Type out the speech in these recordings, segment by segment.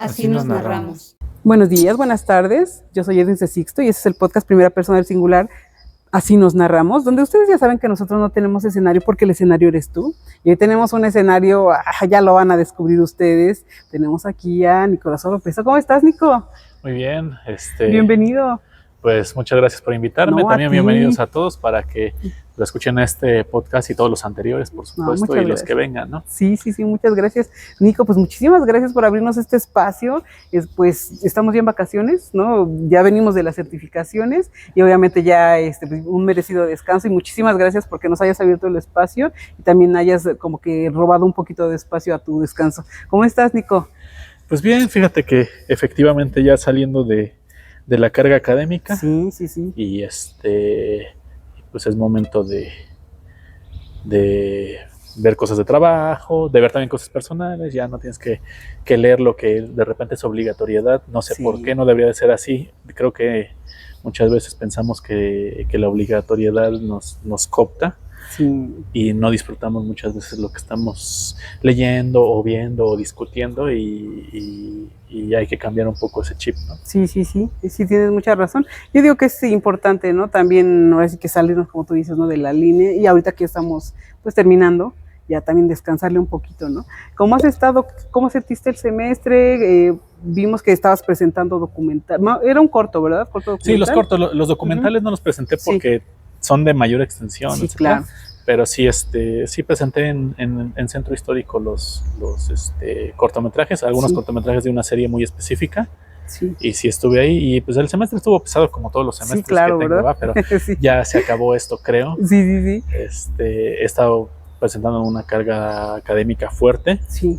Así nos narramos. Buenos días, buenas tardes. Yo soy Edwin Sixto y este es el podcast Primera Persona del Singular, Así nos narramos, donde ustedes ya saben que nosotros no tenemos escenario porque el escenario eres tú. Y hoy tenemos un escenario, ya lo van a descubrir ustedes. Tenemos aquí a Nicolás Oropesa. ¿Cómo estás, Nico? Muy bien. Bienvenido. Pues muchas gracias por invitarme. También bienvenidos a todos para que lo escuchen este podcast y todos los anteriores, por supuesto, y los que vengan, ¿no? Sí, muchas gracias. Nico, pues muchísimas gracias por abrirnos este espacio. Pues estamos ya en vacaciones, ¿no? Ya venimos de las certificaciones y obviamente ya un merecido descanso, y muchísimas gracias porque nos hayas abierto el espacio y también hayas como que robado un poquito de espacio a tu descanso. ¿Cómo estás, Nico? Pues bien, fíjate que efectivamente ya saliendo de la carga académica. Sí. Y pues es momento de ver cosas de trabajo, de ver también cosas personales. Ya no tienes que leer lo que de repente es obligatoriedad. No sé por qué no debería de ser así. Creo que muchas veces pensamos que la obligatoriedad nos coopta. Sí. Y no disfrutamos muchas veces lo que estamos leyendo o viendo o discutiendo, y hay que cambiar un poco ese chip, ¿no? Sí, tienes mucha razón. Yo digo que es importante, ¿no? También ahora sí que salirnos, como tú dices, ¿no? De la línea, y ahorita que estamos pues terminando, ya también descansarle un poquito, ¿no? ¿Cómo has estado? ¿Cómo sentiste el semestre? Vimos que estabas presentando documental. No, era un corto, ¿verdad? Sí, los cortos, los documentales no los presenté porque son de mayor extensión. Sí, claro. Pero sí, sí presenté en Centro Histórico los cortometrajes, algunos cortometrajes de una serie muy específica. Sí. Y sí estuve ahí, y pues el semestre estuvo pesado como todos los semestres que tengo, ¿verdad? Pero ya se acabó esto, creo. Sí. He estado presentando una carga académica fuerte. Sí.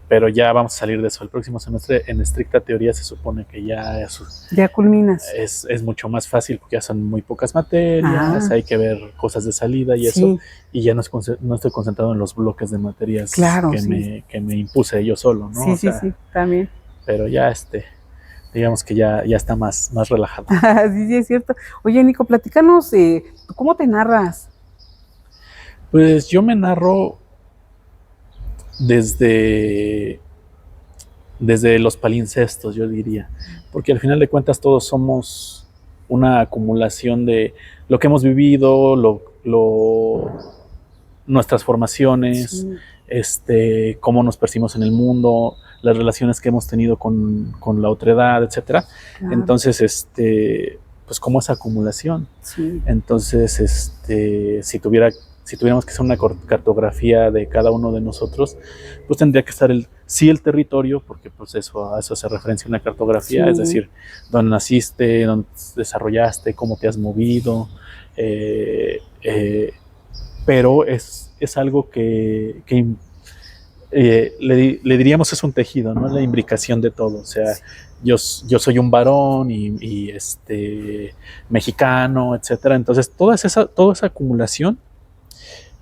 Pero ya vamos a salir de eso. El próximo semestre, en estricta teoría, se supone que ya culminas. Es mucho más fácil porque ya son muy pocas materias, hay que ver cosas de salida y eso, y ya no estoy concentrado en los bloques de materias que me impuse yo solo, ¿no? Sí, también. Pero ya digamos que ya está más relajado. Sí, es cierto. Oye, Nico, platícanos, ¿cómo te narras? Pues yo me narro desde los palincestos, yo diría, porque al final de cuentas todos somos una acumulación de lo que hemos vivido, nuestras formaciones, cómo nos percibimos en el mundo, las relaciones que hemos tenido con la otredad, etcétera. Claro. Entonces, pues como esa acumulación. Sí. Entonces, si tuviéramos que hacer una cartografía de cada uno de nosotros, pues tendría que estar el territorio, porque pues a eso hace referencia una cartografía, es decir, dónde naciste, dónde te desarrollaste, cómo te has movido, pero es algo que le diríamos es un tejido, ¿no? La imbricación de todo, o sea, yo soy un varón y mexicano, etcétera. Entonces toda esa acumulación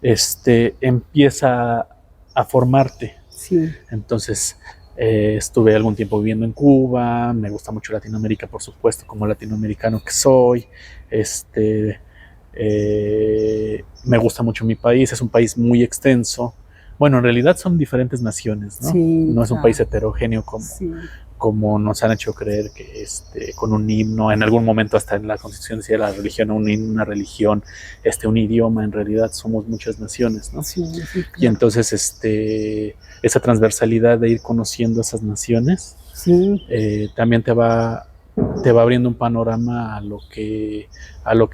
empieza a formarte. Sí. Entonces estuve algún tiempo viviendo en Cuba, me gusta mucho Latinoamérica, por supuesto, como latinoamericano que soy. Me gusta mucho mi país, es un país muy extenso. Bueno, en realidad son diferentes naciones, ¿no? No es un país heterogéneo como nos han hecho creer, que con un himno, en algún momento hasta en la Constitución decía la religión, un himno, una religión, un idioma. En realidad somos muchas naciones, ¿no? Sí, claro. Y entonces esa transversalidad de ir conociendo esas naciones también te va abriendo un panorama a lo que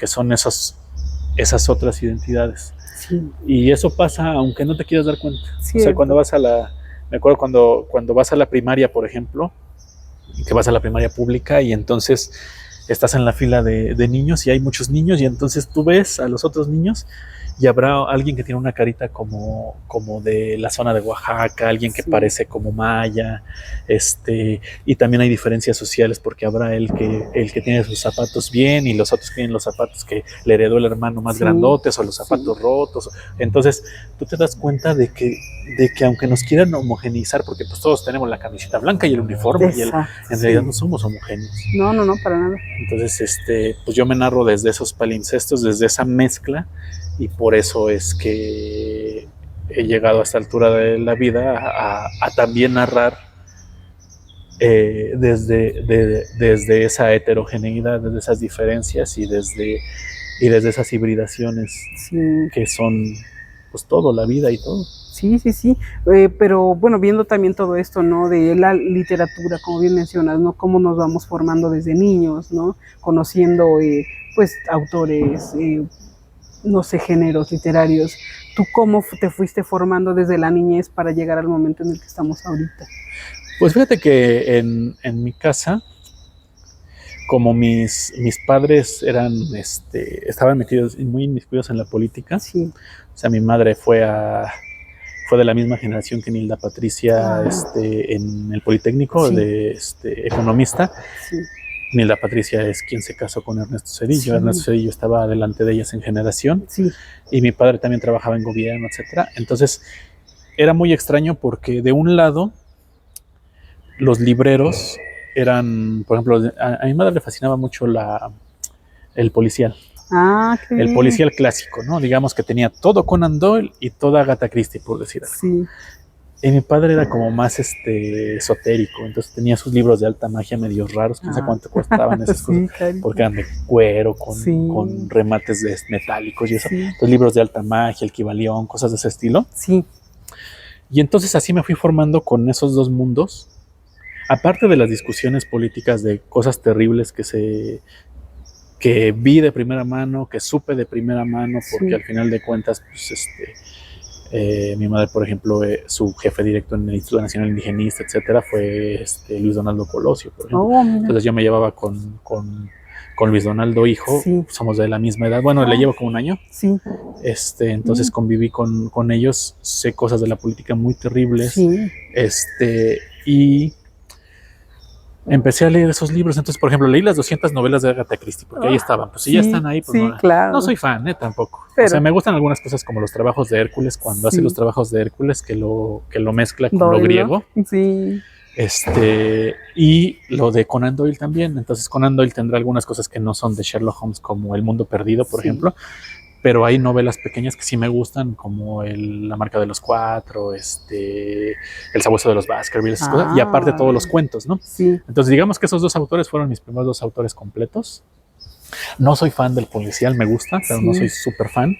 son esas otras identidades. Sí. Y eso pasa aunque no te quieras dar cuenta. Sí, o sea, cuando vas me acuerdo cuando vas a la primaria, por ejemplo, que vas a la primaria pública, y entonces estás en la fila de niños y hay muchos niños, y entonces tú ves a los otros niños y habrá alguien que tiene una carita como de la zona de Oaxaca, alguien que parece como maya, y también hay diferencias sociales, porque habrá el que tiene sus zapatos bien y los otros que tienen los zapatos que le heredó el hermano más grandotes, o los zapatos rotos. Entonces tú te das cuenta de que aunque nos quieran homogeneizar, porque pues todos tenemos la camiseta blanca y el uniforme, y en realidad no somos homogéneos. No, para nada. Entonces, pues yo me narro desde esos palincestos, desde esa mezcla, y por eso es que he llegado a esta altura de la vida a también narrar desde esa heterogeneidad, desde esas diferencias y desde esas hibridaciones Sí. que son pues todo, la vida y todo. Sí, sí, sí, pero bueno, viendo también todo esto, ¿no? De la literatura, como bien mencionas, ¿no? Cómo nos vamos formando desde niños, ¿no? Conociendo, pues, autores, no sé, géneros literarios. ¿Tú cómo te fuiste formando desde la niñez para llegar al momento en el que estamos ahorita? Pues fíjate que en mi casa, como mis padres estaban metidos, muy inmiscuidos en la política, Sí. o sea, mi madre fue de la misma generación que Nilda Patricia en el Politécnico, Sí. de economista. Sí. Nilda Patricia es quien se casó con Ernesto Zedillo. Sí. Ernesto Zedillo estaba delante de ellas en generación, Sí. y mi padre también trabajaba en gobierno, etcétera. Entonces era muy extraño porque de un lado los libreros eran, por ejemplo, a mi madre le fascinaba mucho el policial. Ah, qué El bien. policial clásico, ¿no? Digamos que tenía todo Conan Doyle y toda Agatha Christie, por decir algo. Sí. Y mi padre era como más esotérico, entonces tenía sus libros de alta magia medio raros, quién sabe cuánto costaban esas Sí, cosas, carito. porque eran de cuero, Sí. con remates metálicos y eso. Sí. Los libros de alta magia, el Kybalión, cosas de ese estilo. Sí. Y entonces así me fui formando con esos dos mundos, aparte de las discusiones políticas de cosas terribles que vi de primera mano, que supe de primera mano, porque Sí. al final de cuentas, pues mi madre, por ejemplo, su jefe directo en el Instituto Nacional Indigenista, etcétera, fue Luis Donaldo Colosio, por ejemplo. Oh, mira. Entonces yo me llevaba con Luis Donaldo, hijo, Sí. somos de la misma edad, bueno, le llevo como un año. Sí. Entonces conviví con ellos, sé cosas de la política muy terribles, Sí. y empecé a leer esos libros. Entonces, por ejemplo, leí las 200 novelas de Agatha Christie, porque ahí estaban. Pues si Sí, ya están ahí, pues sí, no, claro. no soy fan, tampoco. Pero- o sea, me gustan algunas cosas como los trabajos de Hércules, cuando hace los trabajos de Hércules, que lo mezcla con lo Doyle, griego. ¿no? Sí. Y lo de Conan Doyle también. Entonces, Conan Doyle tendrá algunas cosas que no son de Sherlock Holmes, como El Mundo Perdido, por Sí. ejemplo. Pero hay novelas pequeñas que sí me gustan, como La Marca de los Cuatro, El Sabueso de los Baskerville, esas cosas, y aparte todos los cuentos, ¿no? Sí. Entonces, digamos que esos dos autores fueron mis primeros dos autores completos. No soy fan del policial, me gusta, pero Sí. no soy súper fan.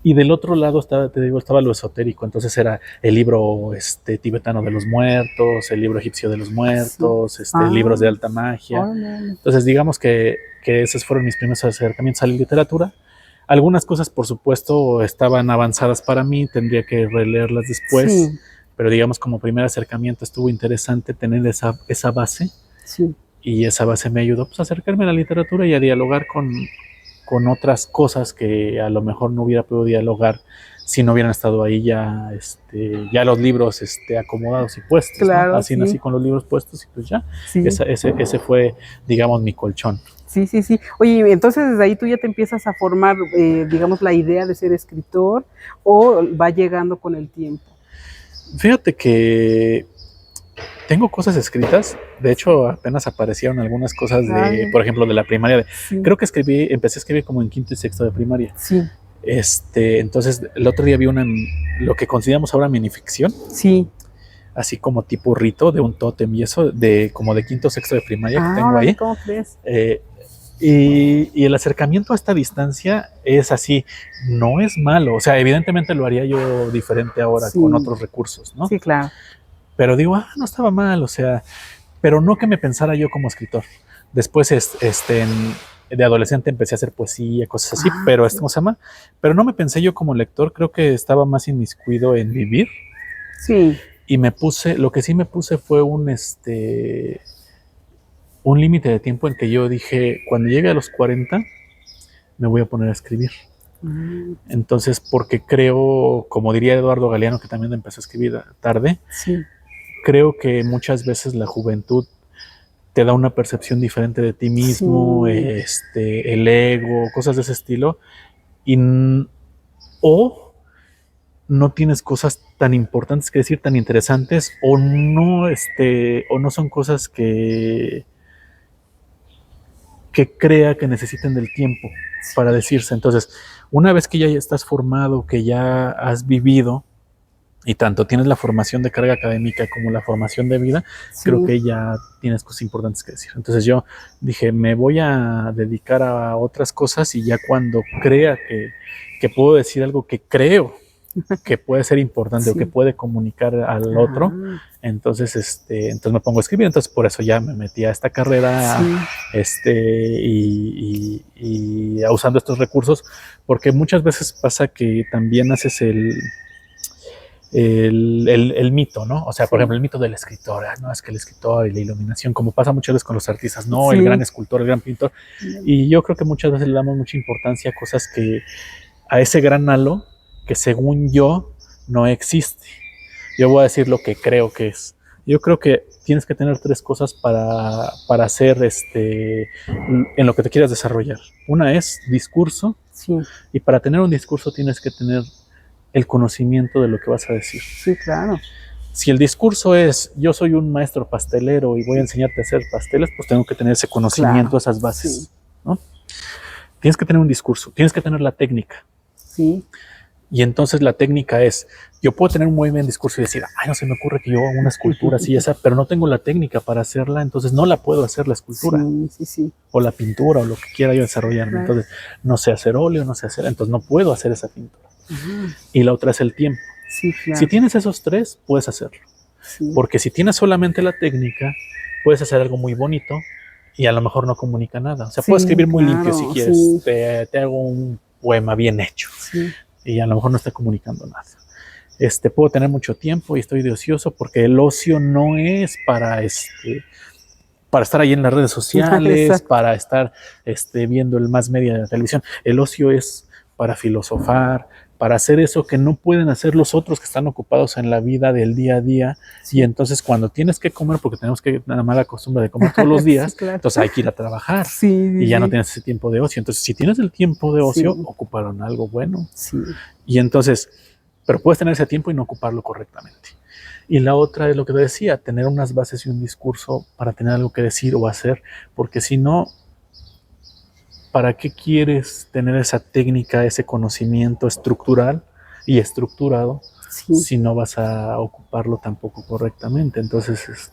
Y del otro lado estaba lo esotérico. Entonces era el libro tibetano de los muertos, el libro egipcio de los muertos, libros de alta magia. Entonces, digamos que esos fueron mis primeros acercamientos a la literatura. Algunas cosas, por supuesto, estaban avanzadas para mí, tendría que releerlas después, Sí. pero digamos como primer acercamiento estuvo interesante tener esa base, Sí. y esa base me ayudó pues, a acercarme a la literatura y a dialogar con otras cosas que a lo mejor no hubiera podido dialogar si no hubieran estado ahí ya los libros acomodados y puestos, Claro, ¿no? Así sí. nací con los libros puestos y pues ya, Sí. ese fue, digamos, mi colchón. Sí, sí, sí. Oye, entonces desde ahí tú ya te empiezas a formar, digamos, la idea de ser escritor, o va llegando con el tiempo. Fíjate que tengo cosas escritas, de hecho apenas aparecieron algunas cosas por ejemplo, de la primaria. Sí. Creo que empecé a escribir como en quinto y sexto de primaria. Sí. Entonces el otro día vi lo que consideramos ahora minificción. Sí. Así como tipo rito de un tótem y eso, como de quinto o sexto de primaria que tengo órale, ahí. ¿cómo crees? Y el acercamiento a esta distancia es así, no es malo. O sea, evidentemente lo haría yo diferente ahora, Sí. con otros recursos, ¿no? Sí, claro. Pero digo, no estaba mal, o sea, pero no que me pensara yo como escritor. Después, de adolescente empecé a hacer poesía, cosas así, pero ¿cómo se llama? Pero no me pensé yo como lector, creo que estaba más inmiscuido en vivir. Sí. Y lo que sí me puse fue un límite de tiempo en que yo dije, cuando llegue a los 40, me voy a poner a escribir. Entonces, porque creo, como diría Eduardo Galeano, que también empezó a escribir tarde, sí. Creo que muchas veces la juventud te da una percepción diferente de ti mismo, Sí. El ego, cosas de ese estilo, o no tienes cosas tan importantes que decir, tan interesantes, o no son cosas que crea que necesiten del tiempo para decirse. Entonces, una vez que ya estás formado, que ya has vivido, y tanto tienes la formación de carga académica como la formación de vida, Sí. creo que ya tienes cosas importantes que decir. Entonces yo dije, me voy a dedicar a otras cosas y ya cuando crea que puedo decir algo que creo que puede ser importante Sí. o que puede comunicar al otro, Ah, entonces, entonces me pongo a escribir. Entonces por eso ya me metí a esta carrera sí, y usando estos recursos, porque muchas veces pasa que también haces el mito, ¿no? O sea, por Sí. ejemplo, el mito del escritor, no, es que el escritor y la iluminación, como pasa muchas veces con los artistas, no, Sí. el gran escultor, el gran pintor, y yo creo que muchas veces le damos mucha importancia a cosas que, a ese gran halo, que según yo no existe. Yo voy a decir lo que creo que es. Yo creo que tienes que tener 3 cosas para hacer en lo que te quieras desarrollar. Una es discurso, Sí, y para tener un discurso tienes que tener el conocimiento de lo que vas a decir. sí, claro. Si el discurso es yo soy un maestro pastelero y voy a enseñarte a hacer pasteles, pues tengo que tener ese conocimiento, Claro, esas bases, sí. ¿no? Tienes que tener un discurso, tienes que tener la técnica. Sí, Y entonces la técnica es, yo puedo tener un muy buen discurso y decir, ay, no se me ocurre que yo haga una escultura así y esa, pero no tengo la técnica para hacerla, entonces no la puedo hacer la escultura, sí. o la pintura, o lo que quiera yo desarrollarme. Claro. Entonces, no sé hacer óleo, no sé hacer, entonces no puedo hacer esa pintura. Ajá. Y la otra es el tiempo. Sí, claro. Si tienes esos 3, puedes hacerlo. Sí. Porque si tienes solamente la técnica, puedes hacer algo muy bonito y a lo mejor no comunica nada. O sea, Sí, puedo escribir muy claro, limpio si quieres. sí. Te hago un poema bien hecho Sí, y a lo mejor no está comunicando nada. Puedo tener mucho tiempo y estoy de ocioso, porque el ocio no es para estar ahí en las redes sociales, exacto. para estar viendo el más media de la televisión. El ocio es para filosofar, para hacer eso que no pueden hacer los otros que están ocupados en la vida del día a día. Sí. Y entonces cuando tienes que comer, porque tenemos que la mala costumbre de comer todos los días, Sí, claro. entonces hay que ir a trabajar Sí, y ya no sí. tienes ese tiempo de ocio. Entonces, si tienes el tiempo de ocio, Sí. ocuparon algo bueno. Sí, Y entonces, pero puedes tener ese tiempo y no ocuparlo correctamente. Y la otra es lo que te decía, tener unas bases y un discurso para tener algo que decir o hacer, porque si no, ¿para qué quieres tener esa técnica, ese conocimiento estructural y estructurado sí. si no vas a ocuparlo tampoco correctamente? Entonces,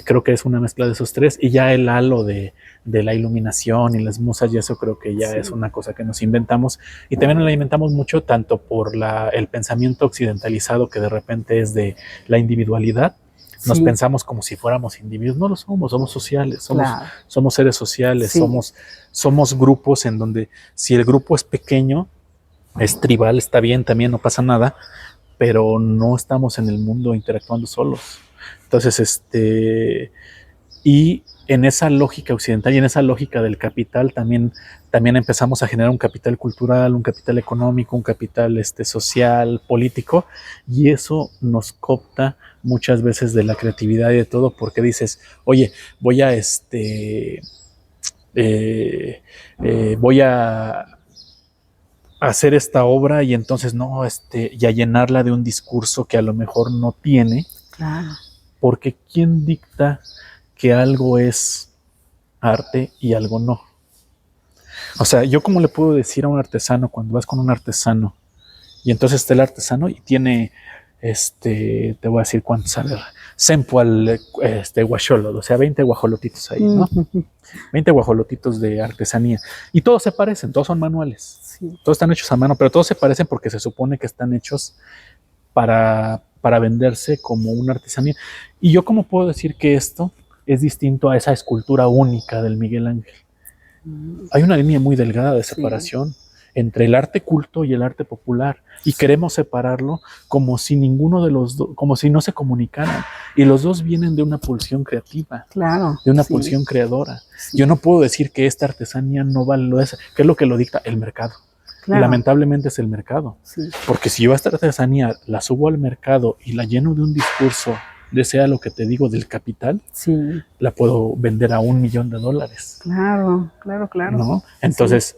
creo que es una mezcla de esos 3, y ya el halo de la iluminación y las musas, y eso creo que ya Sí. es una cosa que nos inventamos, y también la inventamos mucho tanto por el pensamiento occidentalizado, que de repente es de la individualidad. Nos Sí. pensamos como si fuéramos individuos, no lo somos, somos sociales, Claro. somos seres sociales, Sí. somos grupos en donde si el grupo es pequeño, es tribal, está bien, también no pasa nada, pero no estamos en el mundo interactuando solos. Entonces, y en esa lógica occidental y en esa lógica del capital también empezamos a generar un capital cultural, un capital económico, un capital social, político, y eso nos coopta muchas veces de la creatividad y de todo, porque dices, oye, voy a hacer esta obra y entonces no, y a llenarla de un discurso que a lo mejor no tiene, Claro. porque ¿quién dicta que algo es arte y algo no? O sea, yo cómo le puedo decir a un artesano cuando vas con un artesano y entonces está el artesano y tiene, te voy a decir cuántos, a ver, sempoal, guajolot, o sea, 20 guajolotitos ahí, ¿no? 20 guajolotitos de artesanía. Y todos se parecen, todos son manuales. Sí. Todos están hechos a mano, pero todos se parecen porque se supone que están hechos para venderse como una artesanía. Y yo cómo puedo decir que esto es distinto a esa escultura única del Miguel Ángel. Hay una línea muy delgada de separación entre el arte culto y el arte popular, y queremos separarlo como si ninguno de los dos, como si no se comunicaran, y los dos vienen de una pulsión creativa, Claro. de una pulsión creadora. Yo no puedo decir que esta artesanía no vale lo eso, que es lo que lo dicta el mercado. Claro. Y lamentablemente es el mercado. Porque si yo esta artesanía la subo al mercado y la lleno de un discurso, desea lo que te digo del capital, la puedo vender a $1,000,000. Claro. ¿No? Entonces,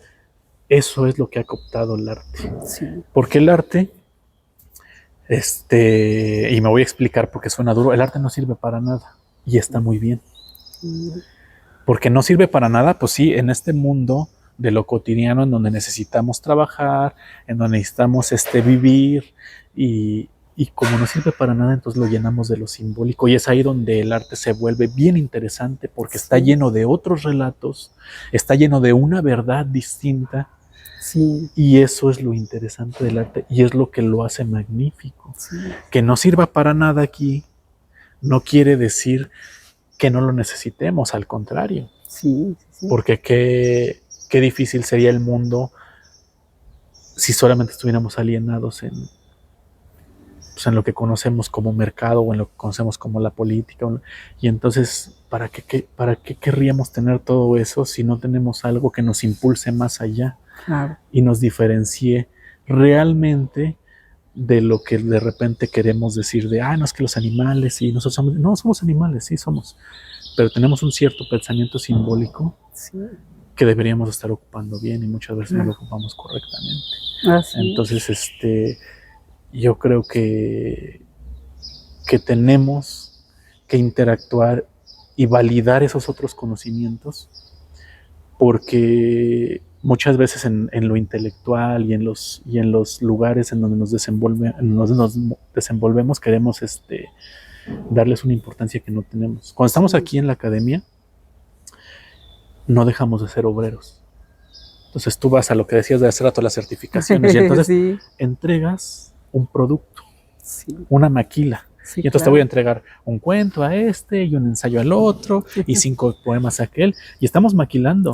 eso es lo que ha cooptado el arte. Sí. Porque el arte, y me voy a explicar porque suena duro, el arte no sirve para nada y está muy bien. Porque no sirve para nada, pues sí, en este mundo de lo cotidiano en donde necesitamos trabajar, en donde necesitamos vivir, y Y como no sirve para nada, entonces lo llenamos de lo simbólico. Y es ahí donde el arte se vuelve bien interesante, porque está lleno de otros relatos, está lleno de una verdad distinta. Sí. Y eso es lo interesante del arte y es lo que lo hace magnífico. Sí. Que no sirva para nada aquí no quiere decir que no lo necesitemos, al contrario. Sí. Porque qué difícil sería el mundo si solamente estuviéramos alienados en lo que conocemos como mercado o en lo que conocemos como la política. Y entonces, ¿para qué querríamos tener todo eso si no tenemos algo que nos impulse más allá? Claro. Y nos diferencie realmente de lo que de repente queremos decir de, no es que los animales y nosotros somos, no somos animales, sí somos, pero tenemos un cierto pensamiento simbólico que deberíamos estar ocupando bien y muchas veces no lo ocupamos correctamente. Entonces, yo creo que tenemos que interactuar y validar esos otros conocimientos, porque muchas veces en lo intelectual y en los lugares en donde nos desenvolvemos queremos darles una importancia que no tenemos. Cuando estamos aquí en la academia, no dejamos de ser obreros. Entonces tú vas a lo que decías de hace rato, las certificaciones, y entonces entregas un producto, una maquila. Y entonces te voy a entregar un cuento a y un ensayo al otro y 5 poemas a aquel. Y estamos maquilando.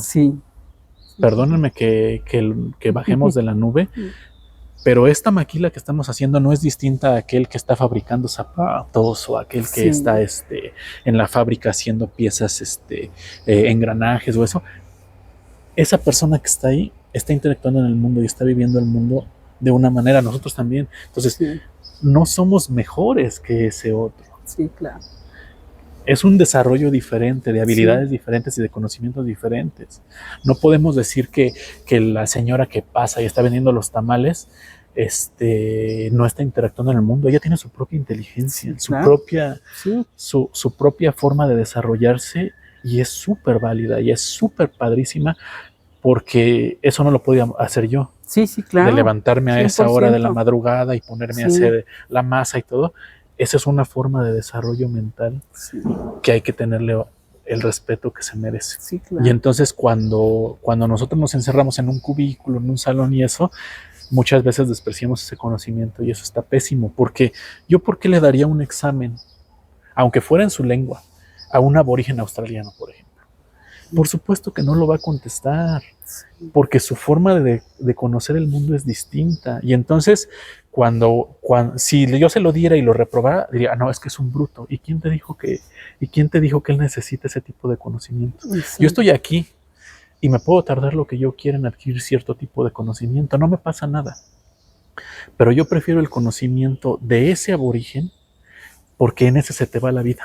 Perdónenme que bajemos de la nube, pero esta maquila que estamos haciendo no es distinta a aquel que está fabricando zapatos o aquel que está en la fábrica haciendo piezas, engranajes o eso. Esa persona que está ahí está interactuando en el mundo y está viviendo el mundo de una manera, nosotros también. Entonces, no somos mejores que ese otro. Sí, claro. Es un desarrollo diferente, de habilidades diferentes y de conocimientos diferentes. No podemos decir que la señora que pasa y está vendiendo los tamales no está interactuando en el mundo. Ella tiene su propia inteligencia, su propia forma de desarrollarse, y es súper válida y es súper padrísima, porque eso no lo podía hacer yo. Sí, claro. De levantarme a 100%. Esa hora de la madrugada y ponerme a hacer la masa y todo. Esa es una forma de desarrollo mental que hay que tenerle el respeto que se merece. Sí, claro. Y entonces cuando nosotros nos encerramos en un cubículo, en un salón y eso, muchas veces despreciamos ese conocimiento, y eso está pésimo. Porque yo, ¿por qué le daría un examen, aunque fuera en su lengua, a un aborigen australiano, por ejemplo? Por supuesto que no lo va a contestar, porque su forma de conocer el mundo es distinta. Y entonces, si yo se lo diera y lo reprobara, diría, no, es que es un bruto. ¿Y quién te dijo que él necesita ese tipo de conocimiento? Yo estoy aquí y me puedo tardar lo que yo quiera en adquirir cierto tipo de conocimiento, no me pasa nada. Pero yo prefiero el conocimiento de ese aborigen, porque en ese se te va la vida.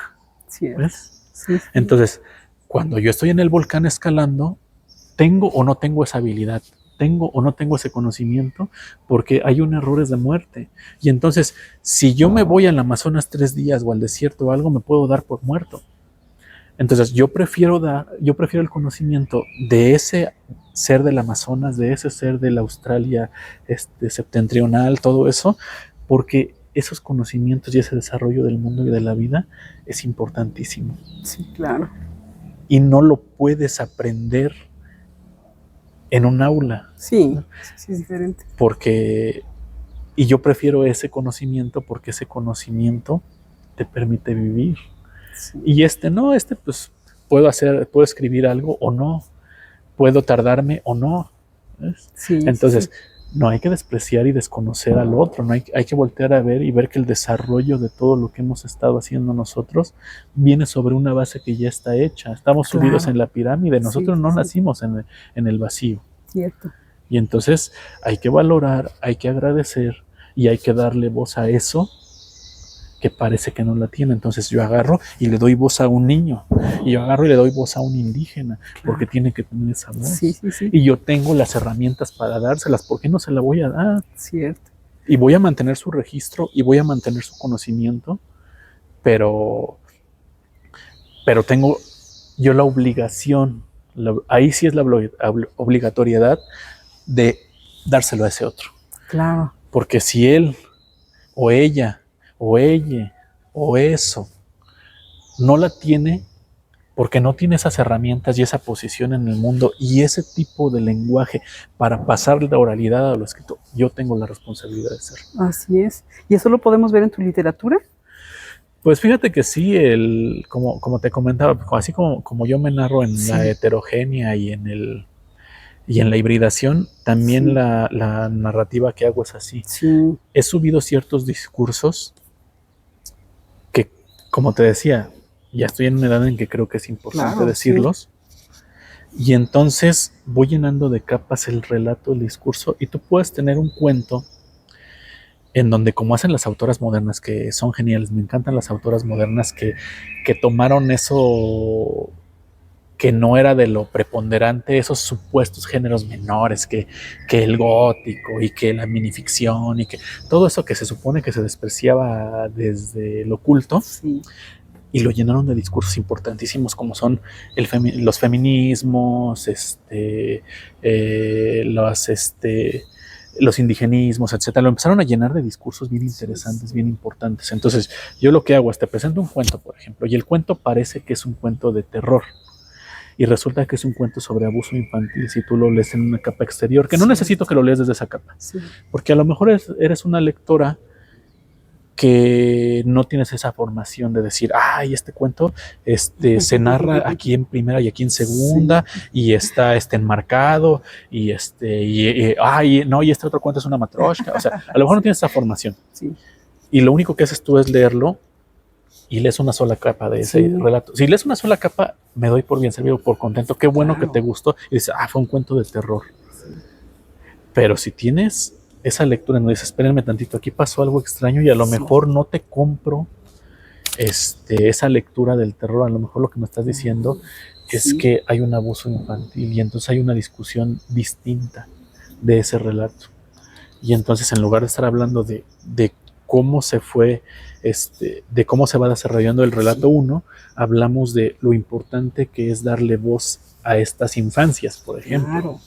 ¿Ves? Sí. Entonces, cuando yo estoy en el volcán escalando, tengo o no tengo esa habilidad, tengo o no tengo ese conocimiento, porque hay un error de muerte. Y entonces, si yo me voy al Amazonas 3 días o al desierto o algo, me puedo dar por muerto. Entonces, yo prefiero el conocimiento de ese ser del Amazonas, de ese ser de la Australia septentrional, todo eso, porque esos conocimientos y ese desarrollo del mundo y de la vida es importantísimo. Sí, claro. Y no lo puedes aprender en un aula. Sí, es diferente. Y yo prefiero ese conocimiento, porque ese conocimiento te permite vivir. Sí. Y pues puedo escribir algo o no, puedo tardarme o no. Sí, entonces, no hay que despreciar y desconocer al otro, no hay que voltear a ver y ver que el desarrollo de todo lo que hemos estado haciendo nosotros viene sobre una base que ya está hecha. Estamos subidos en la pirámide, nosotros no nacimos en el vacío. Cierto. Y entonces hay que valorar, hay que agradecer y hay que darle voz a eso que parece que no la tiene. Entonces yo agarro y le doy voz a un niño, y yo agarro y le doy voz a un indígena, porque tiene que tener esa voz. Sí. Y yo tengo las herramientas para dárselas, ¿por qué no se la voy a dar? Cierto. Y voy a mantener su registro y voy a mantener su conocimiento, pero tengo yo la obligación, ahí sí es la obligatoriedad de dárselo a ese otro. Claro. Porque si él o ella o ella, o eso, no la tiene porque no tiene esas herramientas y esa posición en el mundo y ese tipo de lenguaje para pasar la oralidad a lo escrito, yo tengo la responsabilidad de hacerlo. Así es. ¿Y eso lo podemos ver en tu literatura? Pues fíjate que sí, como te comentaba, así como yo me narro en la heterogénea y en la hibridación, también la narrativa que hago es así. Sí. He subido ciertos discursos que, como te decía, ya estoy en una edad en que creo que es importante decirlos. Y entonces voy llenando de capas el relato, el discurso, y tú puedes tener un cuento en donde, como hacen las autoras modernas, que son geniales, me encantan las autoras modernas que tomaron eso que no era de lo preponderante, esos supuestos géneros menores, que el gótico y que la minificción y que todo eso que se supone que se despreciaba desde lo oculto, y lo llenaron de discursos importantísimos como son los feminismos, los indigenismos, etcétera. Lo empezaron a llenar de discursos bien interesantes, bien importantes. Entonces, yo lo que hago es te presento un cuento, por ejemplo, y el cuento parece que es un cuento de terror. Y resulta que es un cuento sobre abuso infantil si tú lo lees en una capa exterior, que no necesito que lo leas desde esa capa, porque a lo mejor eres una lectora que no tienes esa formación de decir, ay, este cuento se narra aquí en primera y aquí en segunda, y está enmarcado, y este otro cuento es una matroshka. O sea, a lo mejor no tienes esa formación. Y lo único que haces tú es leerlo y lees una sola capa de ese relato. Si lees una sola capa, me doy por bien servido, por contento. Qué bueno que te gustó. Y dices, fue un cuento de terror. Pero si tienes esa lectura, no dices, espérenme tantito, aquí pasó algo extraño y a lo mejor no te compro esa lectura del terror. A lo mejor lo que me estás diciendo es que hay un abuso infantil y entonces hay una discusión distinta de ese relato. Y entonces, en lugar de estar hablando de cómo se fue, de cómo se va desarrollando el relato 1, hablamos de lo importante que es darle voz a estas infancias, por ejemplo.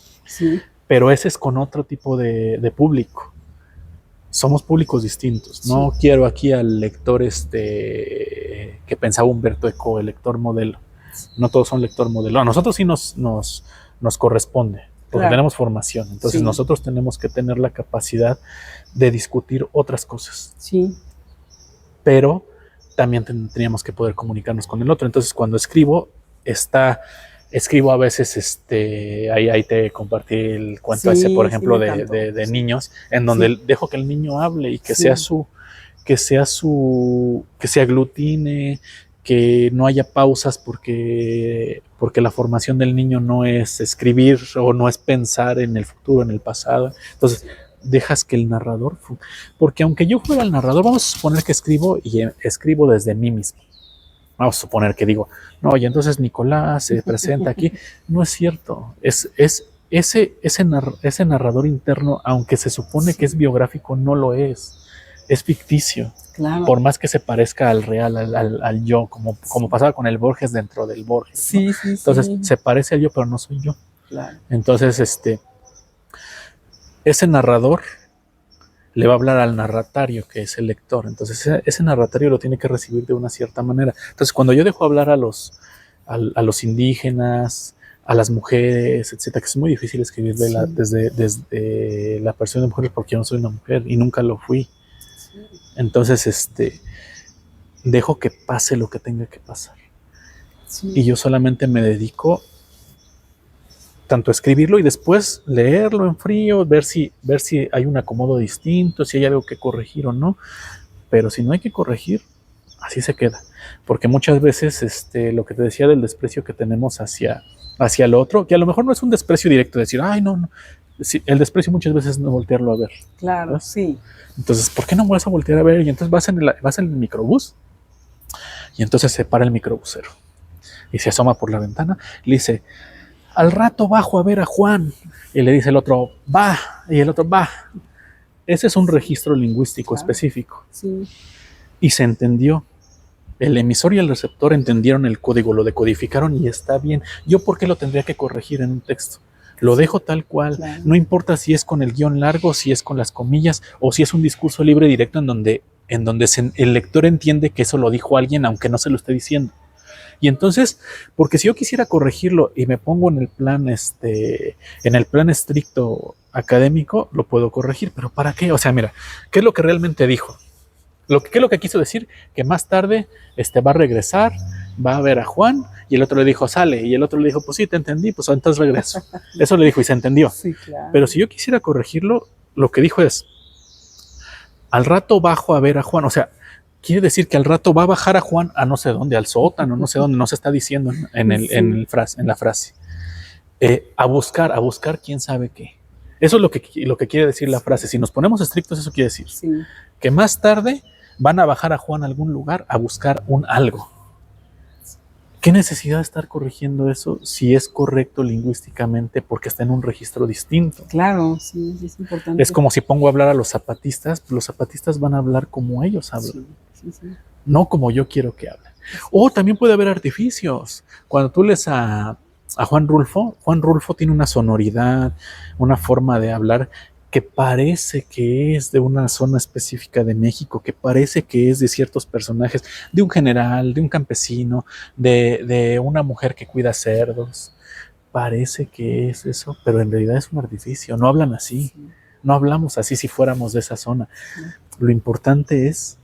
Pero ese es con otro tipo de público. Somos públicos distintos. No quiero aquí al lector que pensaba Humberto Eco, el lector modelo. No todos son lector modelo. A nosotros sí nos corresponde, porque tenemos formación. Entonces nosotros tenemos que tener la capacidad de discutir otras cosas. Pero también tendríamos que poder comunicarnos con el otro. Entonces, cuando escribo a veces, ahí te compartí el cuento por ejemplo, de niños, en donde dejo que el niño hable y que se aglutine, que no haya pausas, porque la formación del niño no es escribir o no es pensar en el futuro, en el pasado. Entonces, dejas que el narrador, porque aunque yo fuera el narrador, vamos a suponer que escribo desde mí mismo. Vamos a suponer que digo, no, y entonces Nicolás se presenta aquí. No es cierto. Es ese narrador interno, aunque se supone que es biográfico, no lo es. Es ficticio. Por más que se parezca al real, al yo, como pasaba con el Borges dentro del Borges. ¿No? Entonces, se parece al yo, pero no soy yo. Entonces, ese narrador le va a hablar al narratario, que es el lector. Entonces ese narratario lo tiene que recibir de una cierta manera. Entonces, cuando yo dejo hablar a los indígenas, a las mujeres, etcétera, que es muy difícil escribir desde la perspectiva de mujeres, porque yo no soy una mujer y nunca lo fui. Entonces, dejo que pase lo que tenga que pasar. Y yo solamente me dedico tanto a escribirlo y después leerlo en frío, ver si hay un acomodo distinto, si hay algo que corregir o no. Pero si no hay que corregir, así se queda. Porque muchas veces lo que te decía del desprecio que tenemos hacia el otro, que a lo mejor no es un desprecio directo, decir, ay, no. Sí, el desprecio muchas veces es no voltearlo a ver. Claro, sí. Entonces, ¿por qué no vas a voltear a ver? Y entonces vas en el microbús y entonces se para el microbusero y se asoma por la ventana y le dice, al rato bajo a ver a Juan. Y le dice el otro, va. Y el otro, va. Ese es un registro lingüístico específico. Y se entendió. El emisor y el receptor entendieron el código, lo decodificaron y está bien. ¿Yo por qué lo tendría que corregir en un texto? Lo dejo tal cual. No importa si es con el guión largo, si es con las comillas, o si es un discurso libre directo en donde en donde el lector entiende que eso lo dijo alguien aunque no se lo esté diciendo. Y entonces, porque si yo quisiera corregirlo y me pongo en el plan estricto académico, lo puedo corregir, pero ¿para qué? O sea, mira, ¿qué es lo que realmente dijo? ¿Qué es lo que quiso decir? Que más tarde va a regresar, va a ver a Juan, y el otro le dijo, sale, y el otro le dijo, pues sí, te entendí, pues entonces regreso. Eso le dijo y se entendió. Sí, claro. Pero si yo quisiera corregirlo, lo que dijo es, al rato bajo a ver a Juan, o sea, quiere decir que al rato va a bajar a Juan a no sé dónde, al sótano, no sé dónde, no se está diciendo en la frase. A buscar quién sabe qué. Eso es lo que quiere decir la frase. Si nos ponemos estrictos, eso quiere decir que más tarde van a bajar a Juan a algún lugar a buscar un algo. ¿Qué necesidad de estar corrigiendo eso si es correcto lingüísticamente porque está en un registro distinto? Claro, sí, es importante. Es como si pongo a hablar a los zapatistas, pues los zapatistas van a hablar como ellos hablan, no como yo quiero que hablen. O también puede haber artificios. Cuando tú lees a Juan Rulfo tiene una sonoridad, una forma de hablar que parece que es de una zona específica de México, que parece que es de ciertos personajes, de un general, de un campesino, de una mujer que cuida cerdos. Parece que es eso, pero en realidad es un artificio. No hablan así, no hablamos así si fuéramos de esa zona. Lo importante es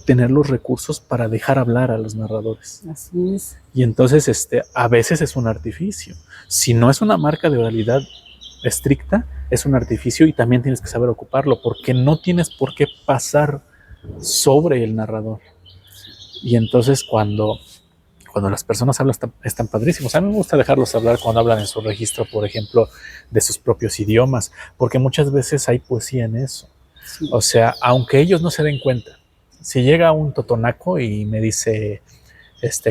tener los recursos para dejar hablar a los narradores. Así es. Y entonces a veces es un artificio. Si no es una marca de oralidad estricta, es un artificio y también tienes que saber ocuparlo porque no tienes por qué pasar sobre el narrador. Y entonces cuando las personas hablan están padrísimos. A mí me gusta dejarlos hablar cuando hablan en su registro, por ejemplo, de sus propios idiomas, porque muchas veces hay poesía en eso. Sí. O sea, aunque ellos no se den cuenta, si llega un totonaco y me dice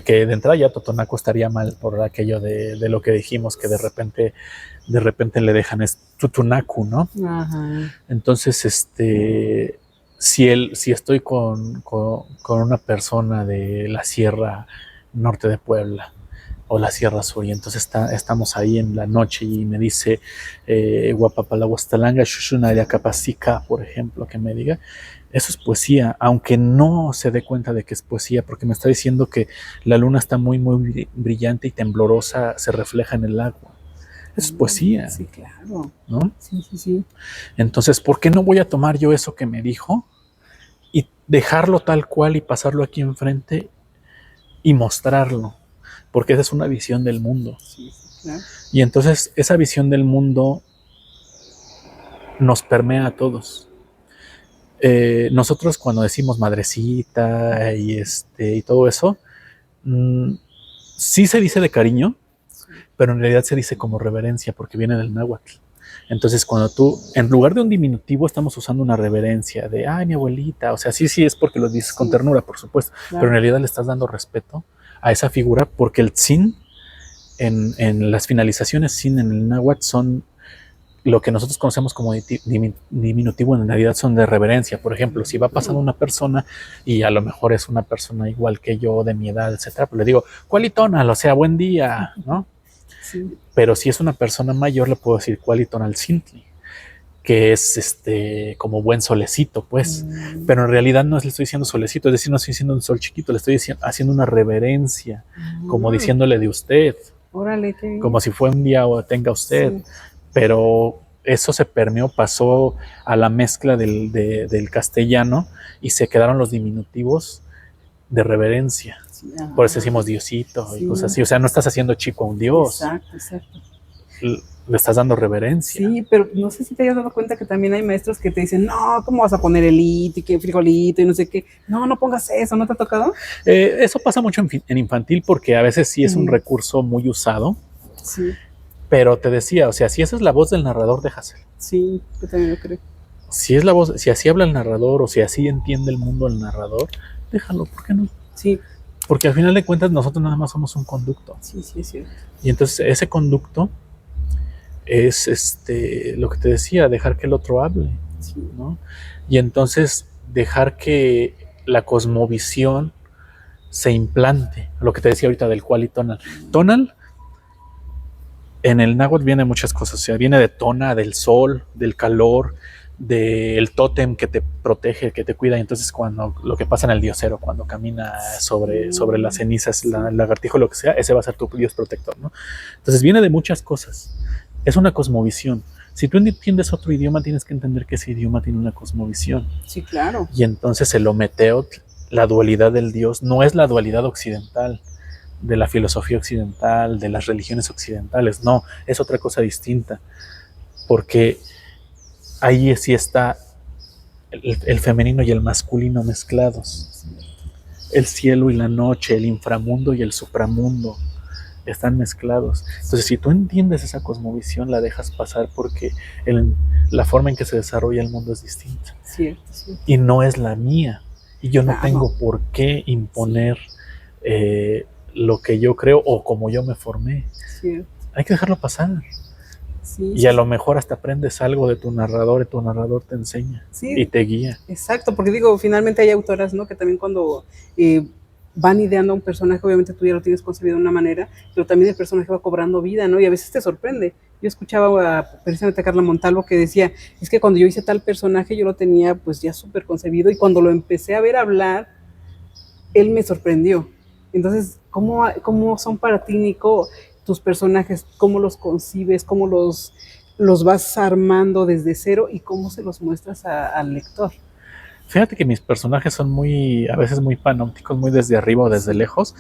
que de entrada ya totonaco estaría mal por aquello de lo que dijimos, que de repente le dejan es tutunacu, ¿no? Ajá. Entonces, si estoy con una persona de la Sierra Norte de Puebla o la Sierra Sur, y entonces estamos ahí en la noche y me dice Guapapalahuastalanga Shushunayacapasica, por ejemplo, que me diga, eso es poesía, aunque no se dé cuenta de que es poesía, porque me está diciendo que la luna está muy, muy brillante y temblorosa, se refleja en el agua. Eso es poesía. Sí, claro. ¿No? Sí. Entonces, ¿por qué no voy a tomar yo eso que me dijo y dejarlo tal cual y pasarlo aquí enfrente y mostrarlo? Porque esa es una visión del mundo. Sí, claro. Y entonces esa visión del mundo nos permea a todos. Nosotros cuando decimos madrecita y todo eso, sí se dice de cariño, pero en realidad se dice como reverencia porque viene del náhuatl. Entonces cuando tú, en lugar de un diminutivo, estamos usando una reverencia de, ay, mi abuelita, o sea, sí es porque lo dices con ternura, por supuesto, claro. Pero en realidad le estás dando respeto a esa figura porque el tzin, en las finalizaciones tzin en el náhuatl son lo que nosotros conocemos como diminutivo, en realidad son de reverencia. Por ejemplo, si va pasando una persona y a lo mejor es una persona igual que yo, de mi edad, etcétera, pues le digo, cualitonal, o sea, buen día, ¿no? Sí. Pero si es una persona mayor, le puedo decir cualitonal sintli, que es como buen solecito, pues. Pero en realidad no le estoy diciendo solecito, es decir, no estoy diciendo un sol chiquito, le estoy haciendo una reverencia, como diciéndole de usted. Órale, qué bien. Como si fue un día o tenga usted. Sí. Pero eso se permeó, pasó a la mezcla del castellano y se quedaron los diminutivos de reverencia. Sí, por eso decimos Diosito y cosas así. O sea, no estás haciendo chico a un Dios. Exacto. Le estás dando reverencia. Sí, pero no sé si te hayas dado cuenta que también hay maestros que te dicen, no, ¿cómo vas a poner elito y qué frijolito y no sé qué? No pongas eso, ¿no te ha tocado? Eso pasa mucho en infantil porque a veces sí es un recurso muy usado. Sí. Pero te decía, o sea, si esa es la voz del narrador, déjaselo. Sí, yo también lo creo. Si es la voz, si así habla el narrador o si así entiende el mundo el narrador, déjalo, ¿por qué no? Sí. Porque al final de cuentas nosotros nada más somos un conducto. Sí, es cierto. Y entonces ese conducto es lo que te decía, dejar que el otro hable, ¿no? Y entonces dejar que la cosmovisión se implante, lo que te decía ahorita del cual y tonal. Tonal, en el náhuatl viene muchas cosas, o sea, viene de tona, del sol, del calor, del tótem que te protege, que te cuida. Y entonces cuando lo que pasa en el diosero, cuando camina sobre las cenizas, el lagartijo, lo que sea, ese va a ser tu dios protector, ¿no? Entonces viene de muchas cosas. Es una cosmovisión. Si tú entiendes otro idioma, tienes que entender que ese idioma tiene una cosmovisión. Sí, claro. Y entonces el Ometeotl, la dualidad del Dios, no es la dualidad occidental, de la filosofía occidental, de las religiones occidentales, no, es otra cosa distinta, porque ahí sí está el femenino y el masculino mezclados, el cielo y la noche, el inframundo y el supramundo están mezclados. Entonces, si tú entiendes esa cosmovisión, la dejas pasar porque la forma en que se desarrolla el mundo es distinta. Sí. Y no es la mía. Y yo no tengo por qué imponer lo que yo creo o como yo me formé. Sí. Hay que dejarlo pasar. Sí, y a lo mejor hasta aprendes algo de tu narrador y tu narrador te enseña y te guía. Exacto, porque digo, finalmente hay autoras, ¿no? Que también cuando van ideando a un personaje, obviamente tú ya lo tienes concebido de una manera, pero también el personaje va cobrando vida, ¿no? Y a veces te sorprende. Yo escuchaba precisamente a Carla Montalvo que decía, es que cuando yo hice tal personaje yo lo tenía pues ya súper concebido y cuando lo empecé a ver hablar, él me sorprendió. Entonces, ¿cómo son para ti, Nico, tus personajes? ¿Cómo los concibes? ¿Cómo los vas armando desde cero? ¿Y cómo se los muestras al lector? Fíjate que mis personajes son a veces muy panópticos, muy desde arriba o desde lejos.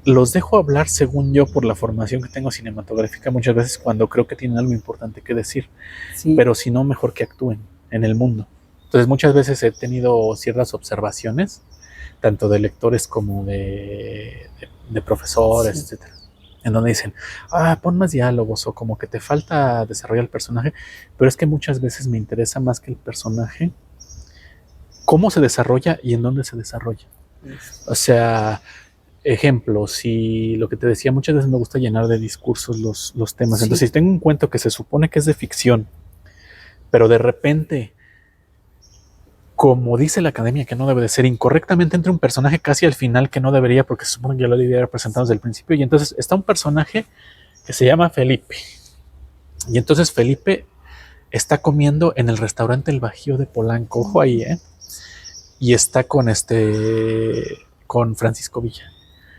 Los dejo hablar según yo por la formación que tengo cinematográfica muchas veces cuando creo que tienen algo importante que decir. Sí. Pero si no, mejor que actúen en el mundo. Entonces muchas veces he tenido ciertas observaciones, tanto de lectores como de profesores, sí, etcétera, en donde dicen, pon más diálogos o como que te falta desarrollar el personaje, pero es que muchas veces me interesa más que el personaje, cómo se desarrolla y en dónde se desarrolla. O sea, ejemplo, si lo que te decía, muchas veces me gusta llenar de discursos los temas, sí. Entonces si tengo un cuento que se supone que es de ficción, pero de repente, como dice la academia que no debe de ser, incorrectamente entra un personaje casi al final que no debería, porque se supone que ya lo debía haber presentado desde el principio, y entonces está un personaje que se llama Felipe, y entonces Felipe está comiendo en el restaurante El Bajío de Polanco, ojo ahí, y está con Francisco Villa.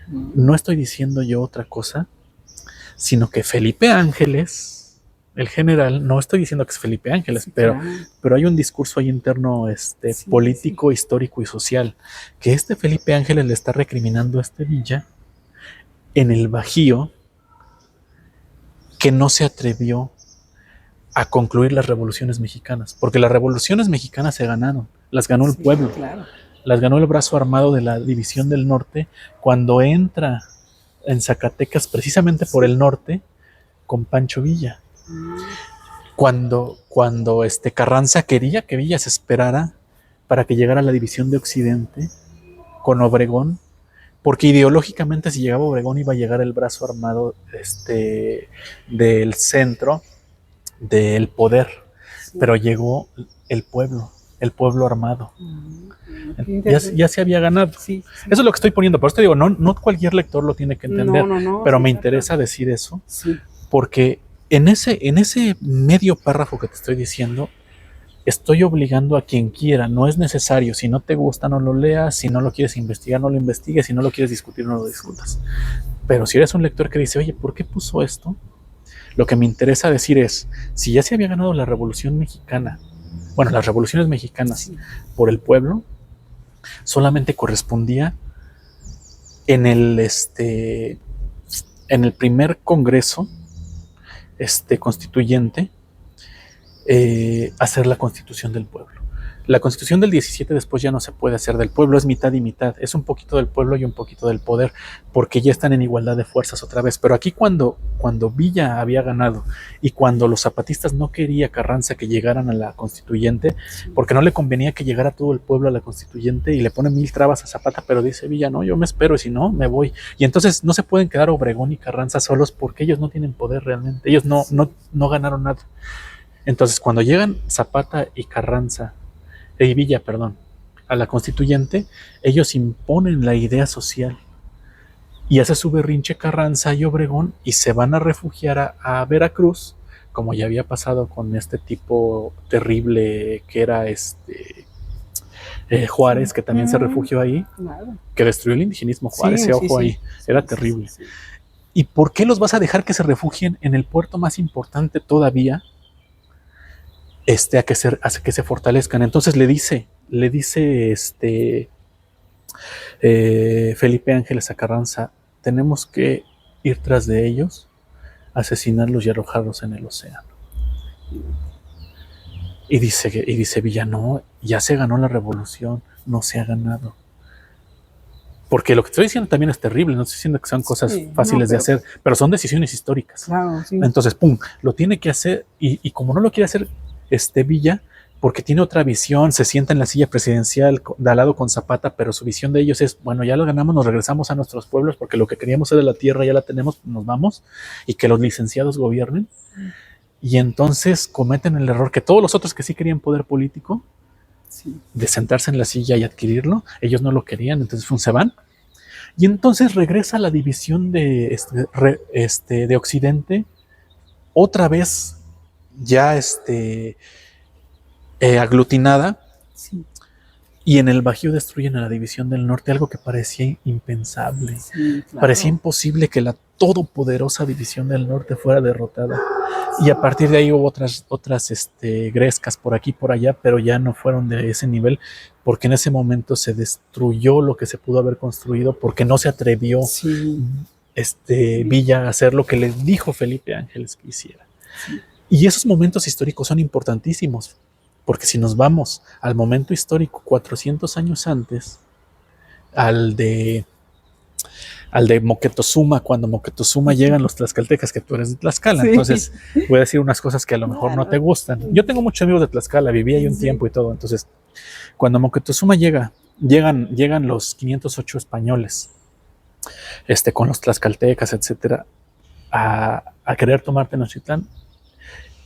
No estoy diciendo yo otra cosa, sino que Felipe Ángeles, el general, no estoy diciendo que es Felipe Ángeles, sí, pero hay un discurso ahí interno sí, político, sí, histórico y social, que Felipe Ángeles le está recriminando a Villa en el Bajío, que no se atrevió a concluir las revoluciones mexicanas, porque las revoluciones mexicanas se ganaron, las ganó el pueblo, claro. Las ganó el brazo armado de la División del Norte cuando entra en Zacatecas precisamente por el norte con Pancho Villa. Cuando Carranza quería que Villa se esperara para que llegara la División de Occidente con Obregón, porque ideológicamente si llegaba Obregón iba a llegar el brazo armado del centro del poder, sí. Pero llegó el pueblo armado. Ya se había ganado. Sí, sí. Eso es lo que estoy poniendo. Por eso te digo, no cualquier lector lo tiene que entender, pero me interesa decir eso, sí. Porque en ese medio párrafo que te estoy diciendo, estoy obligando a quien quiera, no es necesario. Si no te gusta, no lo leas. Si no lo quieres investigar, no lo investigues. Si no lo quieres discutir, no lo discutas. Pero si eres un lector que dice, oye, ¿por qué puso esto? Lo que me interesa decir es, si ya se había ganado la Revolución Mexicana, bueno, las revoluciones mexicanas, sí, por el pueblo, solamente correspondía en el primer congreso constituyente hacer la constitución del pueblo. La constitución del 17 después ya no se puede hacer del pueblo, es mitad y mitad, es un poquito del pueblo y un poquito del poder, porque ya están en igualdad de fuerzas otra vez. Pero aquí cuando Villa había ganado y cuando los zapatistas no quería Carranza que llegaran a la constituyente, porque no le convenía que llegara todo el pueblo a la constituyente, y le pone 1000 trabas a Zapata, pero dice Villa, no, yo me espero y si no, me voy. Y entonces no se pueden quedar Obregón y Carranza solos porque ellos no tienen poder realmente, ellos no ganaron nada. Entonces cuando llegan Zapata y Villa, a la constituyente, ellos imponen la idea social y hace su berrinche Carranza y Obregón y se van a refugiar a Veracruz como ya había pasado con este tipo terrible que era Juárez, que también se refugió ahí, Claro. que destruyó el indigenismo. Juárez, Sí, se sí, ojo sí. ahí, era terrible. ¿Y por qué los vas a dejar que se refugien en el puerto más importante todavía? A que se fortalezcan. Entonces le dice Felipe Ángeles a Carranza, tenemos que ir tras de ellos, asesinarlos y arrojarlos en el océano. Y dice Villa, no, ya se ganó la revolución, no se ha ganado. Porque lo que estoy diciendo también es terrible, no estoy diciendo que son cosas fáciles de hacer, pero son decisiones históricas. Claro, sí. Entonces, pum, lo tiene que hacer, y como no lo quiere hacer Villa, porque tiene otra visión, se sienta en la silla presidencial de al lado con Zapata, pero su visión de ellos es, bueno, ya lo ganamos, nos regresamos a nuestros pueblos, porque lo que queríamos era la tierra, ya la tenemos, nos vamos, y que los licenciados gobiernen. Y entonces cometen el error que todos los otros que sí querían poder político, de sentarse en la silla y adquirirlo, ellos no lo querían, entonces se van. Y entonces regresa la división de Occidente, otra vez ya aglutinada, Sí. y en el Bajío destruyen a la división del norte, algo que parecía impensable. Sí, claro. Parecía imposible que la todopoderosa división del norte fuera derrotada. Y a partir de ahí hubo otras grescas por aquí y por allá, pero ya no fueron de ese nivel, porque en ese momento se destruyó lo que se pudo haber construido, porque no se atrevió Villa a hacer lo que le dijo Felipe Ángeles que hiciera. Sí. Y esos momentos históricos son importantísimos, porque si nos vamos al momento histórico 400 años antes, al de Moctezuma, cuando Moctezuma llegan los tlaxcaltecas, que tú eres de Tlaxcala, entonces voy a decir unas cosas que a lo mejor no te gustan. Yo tengo muchos amigos de Tlaxcala, viví ahí un tiempo y todo, entonces cuando Moctezuma llegan los 508 españoles, con los tlaxcaltecas, etcétera, a querer tomar Tenochtitlán,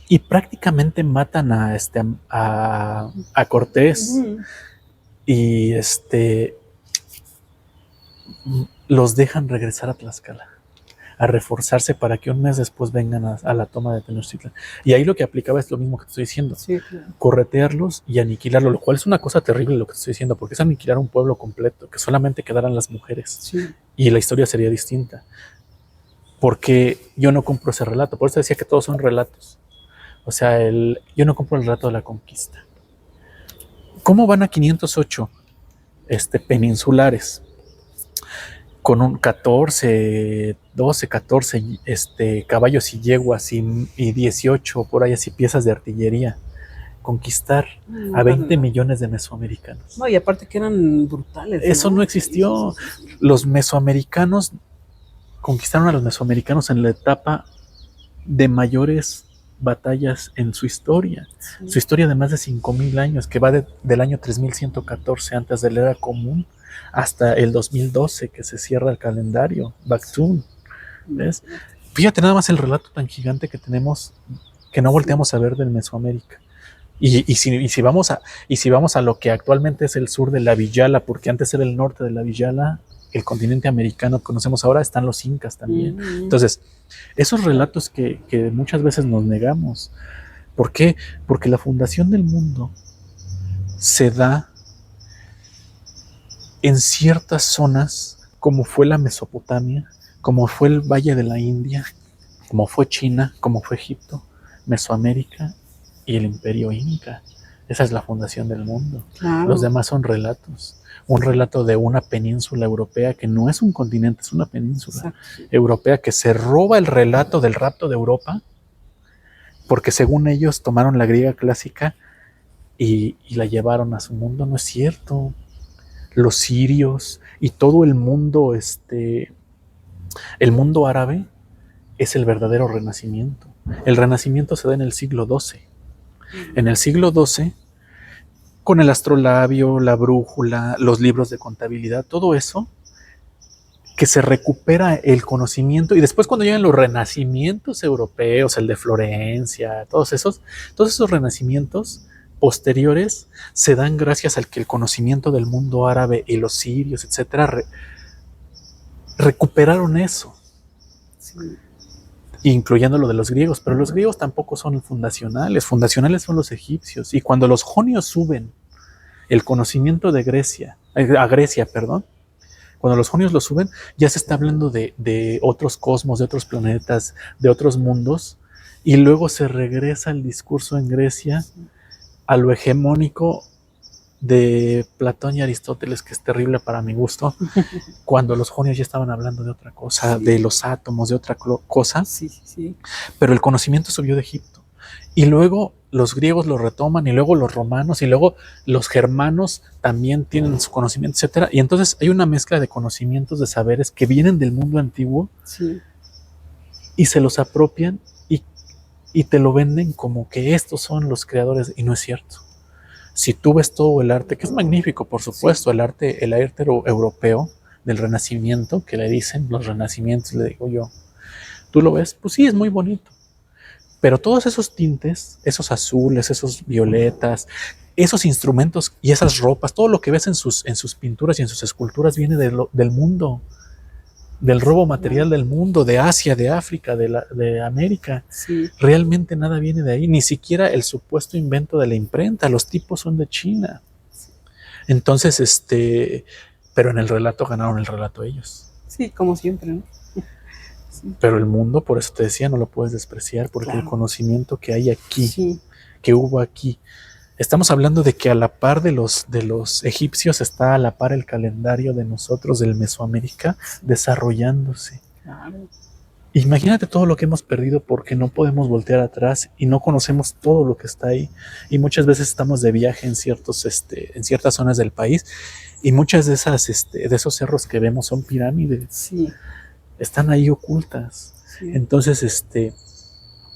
y prácticamente matan a Cortés, y los dejan regresar a Tlaxcala, a reforzarse para que un mes después vengan a la toma de Tenochtitlán. Y ahí lo que aplicaba es lo mismo que te estoy diciendo, claro. Corretearlos y aniquilarlos, lo cual es una cosa terrible lo que te estoy diciendo, porque es aniquilar un pueblo completo, que solamente quedaran las mujeres, y la historia sería distinta. Porque yo no compro ese relato, por eso decía que todos son relatos. O sea, yo no compro el relato de la conquista. ¿Cómo van a 508 peninsulares? Con un 14 caballos y yeguas y 18 por ahí así piezas de artillería, conquistar a 20 millones de mesoamericanos. No, y aparte que eran brutales. Eso no existió. Los mesoamericanos conquistaron a los mesoamericanos en la etapa de mayores batallas en su historia. Su historia de más de 5,000 años, que va del año 3114 antes de la era común hasta el 2012, que se cierra el calendario, Bactún. ¿Ves? Fíjate nada más el relato tan gigante que tenemos, que no volteamos a ver del Mesoamérica. Y si vamos a lo que actualmente es el sur de la Villala, porque antes era el norte de la Villala, el continente americano que conocemos ahora, están los incas también. Entonces, esos relatos que muchas veces nos negamos. ¿Por qué? Porque la fundación del mundo se da en ciertas zonas, como fue la Mesopotamia, como fue el Valle de la India, como fue China, como fue Egipto, Mesoamérica y el Imperio Inca. Esa es la fundación del mundo. Claro. Los demás son relatos. Un relato de una península europea que no es un continente, es una península europea que se roba el relato del rapto de Europa, porque según ellos tomaron la griega clásica y la llevaron a su mundo. No es cierto. Los sirios y todo el mundo árabe es el verdadero renacimiento. El renacimiento se da en el siglo XII. En el siglo XII, con el astrolabio, la brújula, los libros de contabilidad, todo eso, que se recupera el conocimiento, y después cuando llegan los renacimientos europeos, el de Florencia, todos esos renacimientos posteriores se dan gracias al que el conocimiento del mundo árabe y los sirios, etcétera, recuperaron eso. Sí. incluyendo lo de los griegos, pero los griegos tampoco son fundacionales son los egipcios. Y cuando los jonios suben el conocimiento de Grecia, a Grecia, perdón, cuando los jonios lo suben, ya se está hablando de otros cosmos, de otros planetas, de otros mundos, y luego se regresa el discurso en Grecia a lo hegemónico de Platón y Aristóteles, que es terrible para mi gusto, cuando los jonios ya estaban hablando de otra cosa, de los átomos, de otra cosa, pero el conocimiento subió de Egipto. Y luego los griegos lo retoman, y luego los romanos, y luego los germanos también tienen su conocimiento, etcétera. Y entonces hay una mezcla de conocimientos, de saberes que vienen del mundo antiguo y se los apropian y te lo venden como que estos son los creadores, y no es cierto. Si tú ves todo el arte, que es magnífico, por supuesto, el arte europeo del Renacimiento, que le dicen los renacimientos, le digo yo, tú lo ves, pues sí, es muy bonito. Pero todos esos tintes, esos azules, esos violetas, esos instrumentos y esas ropas, todo lo que ves en sus pinturas y en sus esculturas viene del mundo, del robo material del mundo, de Asia, de África, de América. Realmente nada viene de ahí, ni siquiera el supuesto invento de la imprenta, los tipos son de China. Entonces, pero en el relato ganaron el relato ellos. Sí, como siempre, ¿no? Pero el mundo, por eso te decía, no lo puedes despreciar, porque el conocimiento que hay aquí, que hubo aquí, estamos hablando de que a la par de los egipcios está a la par el calendario de nosotros, del Mesoamérica, desarrollándose. Imagínate todo lo que hemos perdido porque no podemos voltear atrás y no conocemos todo lo que está ahí. Y muchas veces estamos de viaje en ciertas zonas del país, y muchas de esos cerros que vemos son pirámides. Están ahí ocultas. Entonces,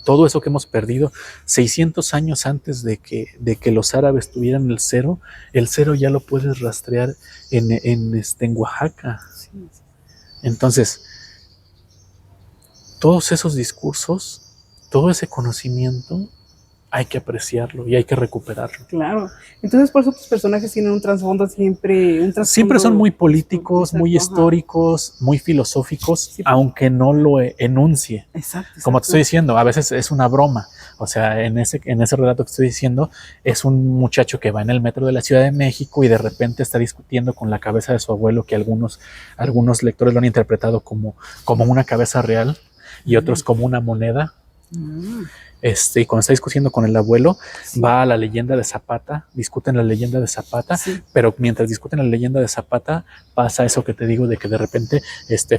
todo eso que hemos perdido, 600 años antes de que los árabes tuvieran el cero ya lo puedes rastrear en Oaxaca. Entonces, todos esos discursos, todo ese conocimiento, hay que apreciarlo y hay que recuperarlo. Claro. Entonces, por eso tus personajes tienen un trasfondo siempre son muy políticos, muy históricos, muy filosóficos, aunque no lo enuncie. Exacto. Como te estoy diciendo, a veces es una broma. O sea, en ese relato que estoy diciendo, es un muchacho que va en el metro de la Ciudad de México y de repente está discutiendo con la cabeza de su abuelo, que algunos lectores lo han interpretado como una cabeza real y otros como una moneda. Y cuando está discutiendo con el abuelo, va a la leyenda de Zapata, discuten la leyenda de Zapata, pero mientras discuten la leyenda de Zapata, pasa eso que te digo, de que de repente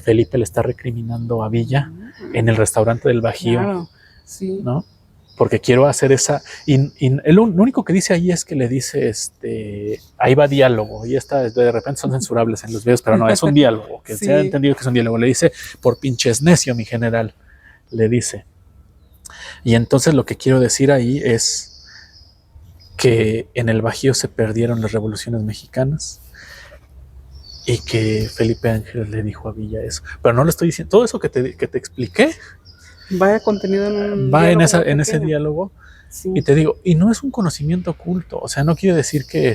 Felipe le está recriminando a Villa en el restaurante del Bajío, ¿no? Porque quiero hacer esa, y lo único que dice ahí es que le dice, ahí va diálogo, y de repente son censurables en los videos, pero no, es un diálogo, que se ha entendido que es un diálogo. Le dice, por pinches necio, mi general, le dice. Y entonces lo que quiero decir ahí es que en el Bajío se perdieron las revoluciones mexicanas y que Felipe Ángeles le dijo a Villa eso. Pero no le estoy diciendo, todo eso que te expliqué vaya contenido va en ese diálogo. Y te digo, y no es un conocimiento oculto, o sea, no quiere decir que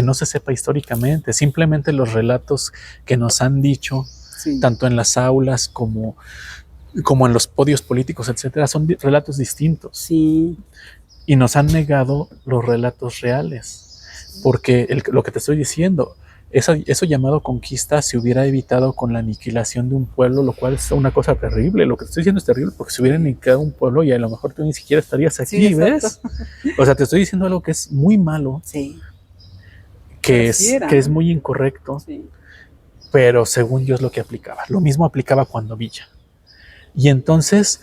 no se sepa históricamente, simplemente los relatos que nos han dicho, tanto en las aulas como en los podios políticos, etcétera, son relatos distintos. Y nos han negado los relatos reales. Porque lo que te estoy diciendo, eso llamado conquista se hubiera evitado con la aniquilación de un pueblo, lo cual es una cosa terrible. Lo que te estoy diciendo es terrible porque se hubiera aniquilado un pueblo y a lo mejor tú ni siquiera estarías aquí, ¿ves? O sea, te estoy diciendo algo que es muy malo, que es muy incorrecto, pero según yo es lo que aplicaba. Lo mismo aplicaba cuando Villa. Y entonces,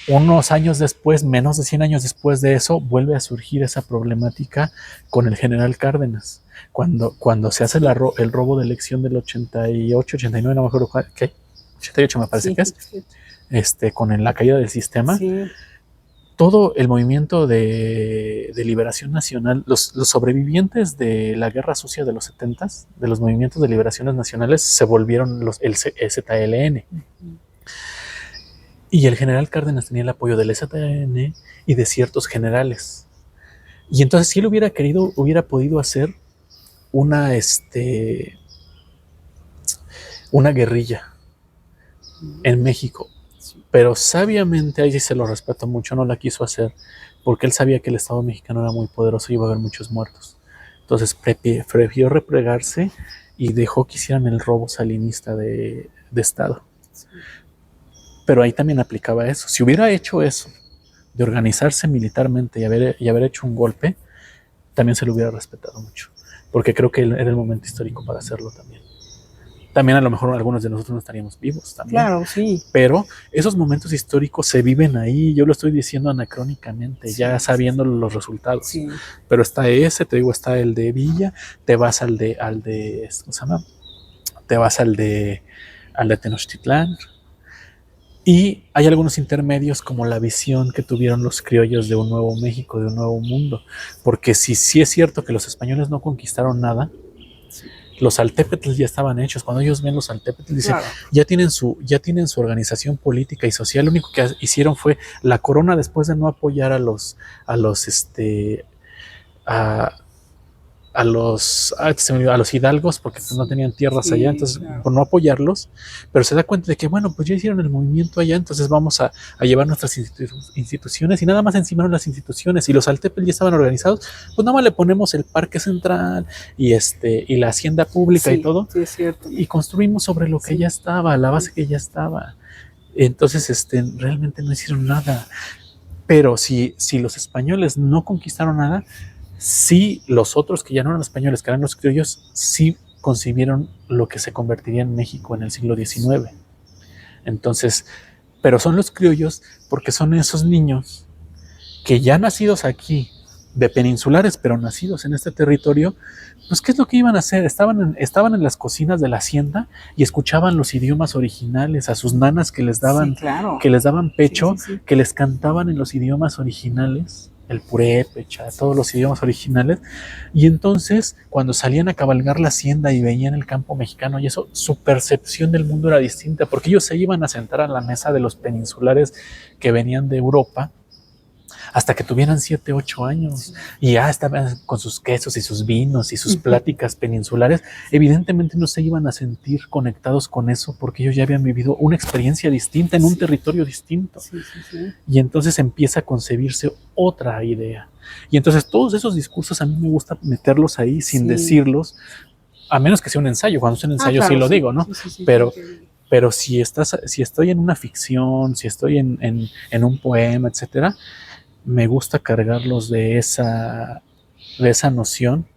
unos años después, menos de 100 años después de eso, vuelve a surgir esa problemática con el general Cárdenas. Cuando se hace el robo de elección del 88, 89, no me acuerdo qué, 88 me parece que es, con la caída del sistema, todo el movimiento de liberación nacional, los sobrevivientes de la guerra sucia de los 70s, de los movimientos de liberaciones nacionales, se volvieron el ZLN. Y el general Cárdenas tenía el apoyo del ZLN y de ciertos generales. Y entonces, si él hubiera querido, hubiera podido hacer una guerrilla en México. pero sabiamente, ahí sí se lo respeto mucho, no la quiso hacer, porque él sabía que el Estado mexicano era muy poderoso y iba a haber muchos muertos. Entonces prefirió replegarse y dejó que hicieran el robo salinista de Estado. Pero ahí también aplicaba eso. Si hubiera hecho eso, de organizarse militarmente y haber hecho un golpe, también se lo hubiera respetado mucho, porque creo que era el momento histórico para hacerlo también. También a lo mejor algunos de nosotros no estaríamos vivos también. Claro, sí. Pero esos momentos históricos se viven ahí, yo lo estoy diciendo anacrónicamente, sí, ya sabiendo los resultados. Sí. Pero está ese, te digo, está el de Villa, te vas al de ¿cómo se llama? Te vas al de Tenochtitlán. Y hay algunos intermedios como la visión que tuvieron los criollos de un nuevo México, de un nuevo mundo. Porque sí es cierto que los españoles no conquistaron nada, los Altépetl's ya estaban hechos. Cuando ellos ven los Altépetl's, dicen, claro, ya tienen su organización política y social. Lo único que hicieron fue la corona, después de no apoyar a los hidalgos, porque pues no tenían tierras allá, entonces claro, por no apoyarlos, pero se da cuenta de que bueno, pues ya hicieron el movimiento allá, entonces vamos a llevar nuestras instituciones, y nada más encimaron las instituciones, y los Altepetl ya estaban organizados, pues nada más le ponemos el parque central y la hacienda pública, sí, y todo, sí, es cierto, y construimos sobre lo que sí, ya estaba, la base que ya estaba. Entonces realmente no hicieron nada. Pero si los españoles no conquistaron nada, sí, los otros que ya no eran españoles, que eran los criollos, sí concibieron lo que se convertiría en México en el siglo XIX. Entonces, pero son los criollos porque son esos niños que ya nacidos aquí, de peninsulares, pero nacidos en este territorio, pues ¿qué es lo que iban a hacer? Estaban en las cocinas de la hacienda y escuchaban los idiomas originales, a sus nanas que les daban, sí, claro, que les daban pecho, sí, que les cantaban en los idiomas originales, el purépecha, todos los idiomas originales, y entonces cuando salían a cabalgar la hacienda y veían el campo mexicano y eso, su percepción del mundo era distinta, porque ellos se iban a sentar a la mesa de los peninsulares que venían de Europa hasta que tuvieran 7, 8 años, y ya estaban con sus quesos y sus vinos y sus pláticas peninsulares. Evidentemente no se iban a sentir conectados con eso porque ellos ya habían vivido una experiencia distinta en un territorio distinto. Y entonces empieza a concebirse otra idea. Y entonces todos esos discursos a mí me gusta meterlos ahí sin decirlos, a menos que sea un ensayo. Cuando es un ensayo claro, sí lo digo, ¿no? Pero si estoy en una ficción, si estoy en un poema, etcétera, me gusta cargarlos de esa noción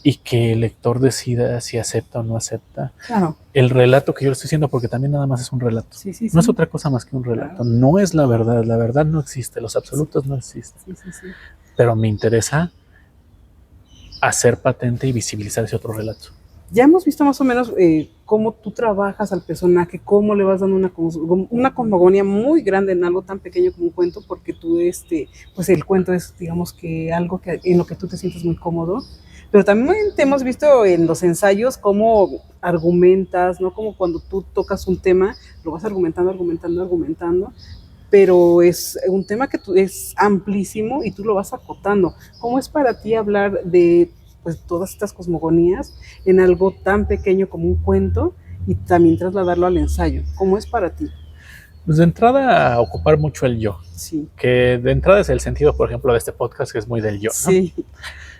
y que el lector decida si acepta o no acepta el relato que yo le estoy diciendo, porque también nada más es un relato. No es otra cosa más que un relato. No es la verdad no existe, los absolutos no existen. Pero me interesa hacer patente y visibilizar ese otro relato. Ya hemos visto más o menos cómo tú trabajas al personaje, cómo le vas dando una cosmogonía muy grande en algo tan pequeño como un cuento, porque tú, pues el cuento es, digamos que algo en lo que tú te sientes muy cómodo. Pero también te hemos visto en los ensayos cómo argumentas, ¿no? Como cuando tú tocas un tema, lo vas argumentando, pero es un tema que es amplísimo y tú lo vas acotando. ¿Cómo es para ti hablar de pues todas estas cosmogonías en algo tan pequeño como un cuento y también trasladarlo al ensayo? ¿Cómo es para ti? Pues de entrada, ocupar mucho el yo. Sí. Que de entrada es el sentido, por ejemplo, de este podcast, que es muy del yo, ¿no? Sí.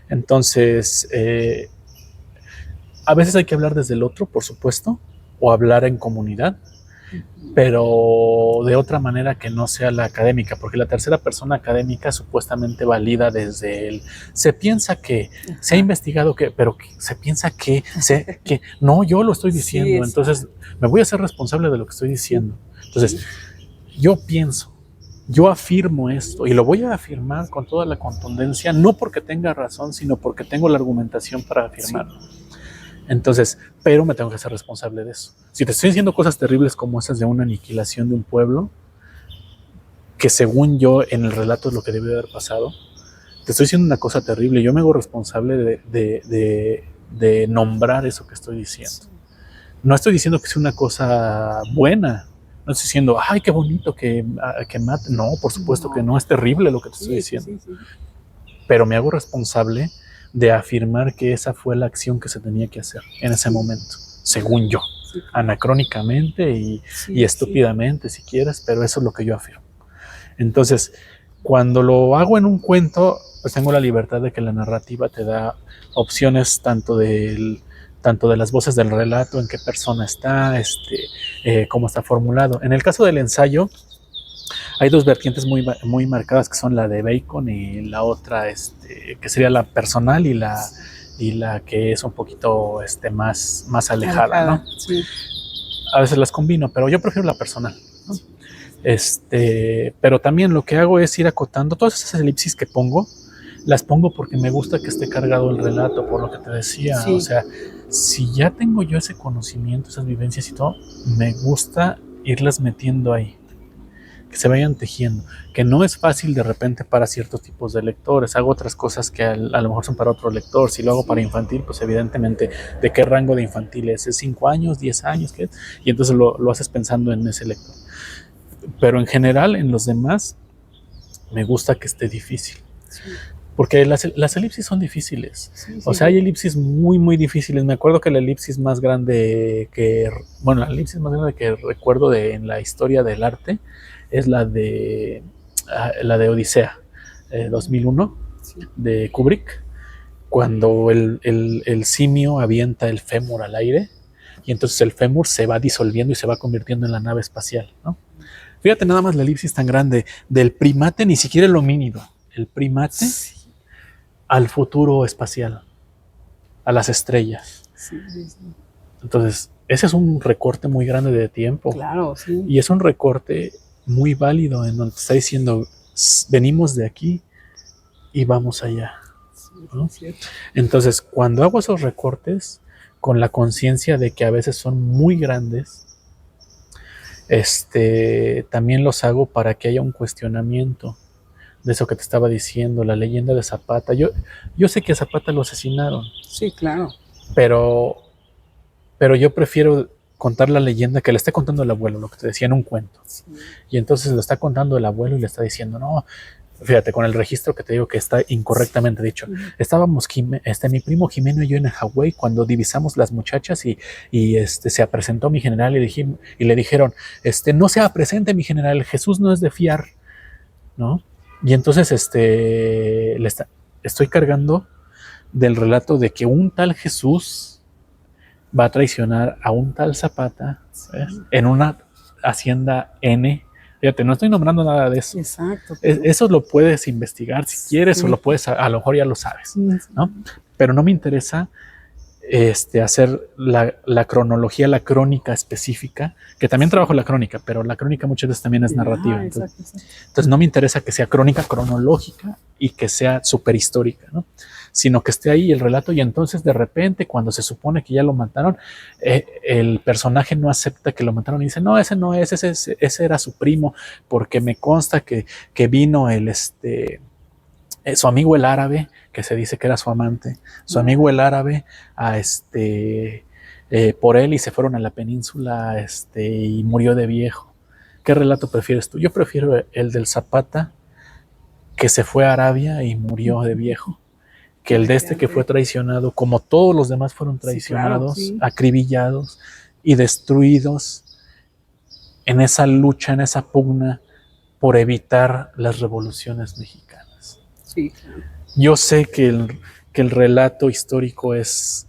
Entonces, a veces hay que hablar desde el otro, por supuesto, o hablar en comunidad, pero de otra manera que no sea la académica, porque la tercera persona académica supuestamente valida desde él. Se piensa que, se ha investigado que, pero se piensa que no, yo lo estoy diciendo, sí, entonces me voy a ser responsable de lo que estoy diciendo. Entonces, yo pienso, yo afirmo esto, y lo voy a afirmar con toda la contundencia, no porque tenga razón, sino porque tengo la argumentación para afirmarlo. Entonces, pero me tengo que hacer responsable de eso. Si te estoy diciendo cosas terribles como esas de una aniquilación de un pueblo, que según yo en el relato es lo que debe haber pasado, te estoy diciendo una cosa terrible. Yo me hago responsable de nombrar eso que estoy diciendo. No estoy diciendo que sea una cosa buena. No estoy diciendo, ay, qué bonito que mate. No, por supuesto que no. Es terrible lo que te estoy diciendo. Sí. Pero me hago responsable de afirmar que esa fue la acción que se tenía que hacer en ese momento, según yo. Sí, anacrónicamente y sí, estúpidamente, si quieres, pero eso es lo que yo afirmo. Entonces, cuando lo hago en un cuento, pues tengo la libertad de que la narrativa te da opciones tanto de las voces del relato, en qué persona está, cómo está formulado. En el caso del ensayo, hay dos vertientes muy marcadas, que son la de Bacon y la otra, que sería la personal y la que es un poquito más alejada, ¿no? sí. A veces las combino, pero yo prefiero la personal, ¿no? Pero también lo que hago es ir acotando todas esas elipsis que pongo, las pongo porque me gusta que esté cargado el relato, por lo que te decía. Sí. O sea, si ya tengo yo ese conocimiento, esas vivencias y todo, me gusta irlas metiendo ahí, que se vayan tejiendo, que no es fácil de repente para ciertos tipos de lectores. Hago otras cosas que a lo mejor son para otro lector. Si lo hago para infantil, pues evidentemente, ¿de qué rango de infantil es? ¿Es 5 años, 10 años? ¿Qué es? Y entonces lo haces pensando en ese lector. Pero en general, en los demás, me gusta que esté difícil. Sí. Porque las elipsis son difíciles. Sí, o sea, hay elipsis muy difíciles. Me acuerdo que la elipsis más grande que recuerdo en la historia del arte es la de Odisea, 2001, sí. de Kubrick, cuando el simio avienta el fémur al aire y entonces el fémur se va disolviendo y se va convirtiendo en la nave espacial, ¿no? Fíjate nada más la elipsis tan grande del primate, ni siquiera el homínido, el primate, sí, al futuro espacial, a las estrellas. Sí. Entonces, ese es un recorte muy grande de tiempo. Claro, sí. Y es un recorte muy válido en donde te está diciendo, venimos de aquí y vamos allá, ¿no? Sí. Entonces, cuando hago esos recortes, con la conciencia de que a veces son muy grandes, también los hago para que haya un cuestionamiento de eso que te estaba diciendo, la leyenda de Zapata. Yo sé que a Zapata lo asesinaron. Sí, claro. Pero yo prefiero contar la leyenda que le esté contando el abuelo, lo que te decía en un cuento. Sí. Y entonces lo está contando el abuelo y le está diciendo, no, fíjate, con el registro que te digo que está incorrectamente dicho. Estábamos, mi primo Jimeno y yo en Hawái cuando divisamos las muchachas y se presentó mi general y le dijeron, no se presente mi general, Jesús no es de fiar, ¿no? Y entonces estoy cargando del relato de que un tal Jesús va a traicionar a un tal Zapata, ¿ves? En una hacienda N. Fíjate, no estoy nombrando nada de eso. Exacto. Eso lo puedes investigar si quieres, sí, o lo puedes, a lo mejor ya lo sabes, ¿no? Pero no me interesa hacer la cronología, la crónica específica, que también trabajo la crónica, pero la crónica muchas veces también es narrativa. Entonces no me interesa que sea crónica cronológica y que sea súper histórica, ¿no? Sino que esté ahí el relato y entonces de repente cuando se supone que ya lo mataron, el personaje no acepta que lo mataron y dice, no, ese no es, ese era su primo, porque me consta que vino su amigo el árabe, que se dice que era su amante, su amigo el árabe por él y se fueron a la península y murió de viejo. ¿Qué relato prefieres tú? Yo prefiero el del Zapata, que se fue a Arabia y murió de viejo, que el de que fue traicionado, como todos los demás fueron traicionados, sí, claro, sí, acribillados y destruidos en esa lucha, en esa pugna por evitar las revoluciones mexicanas. Sí, claro. Yo sé que el relato histórico es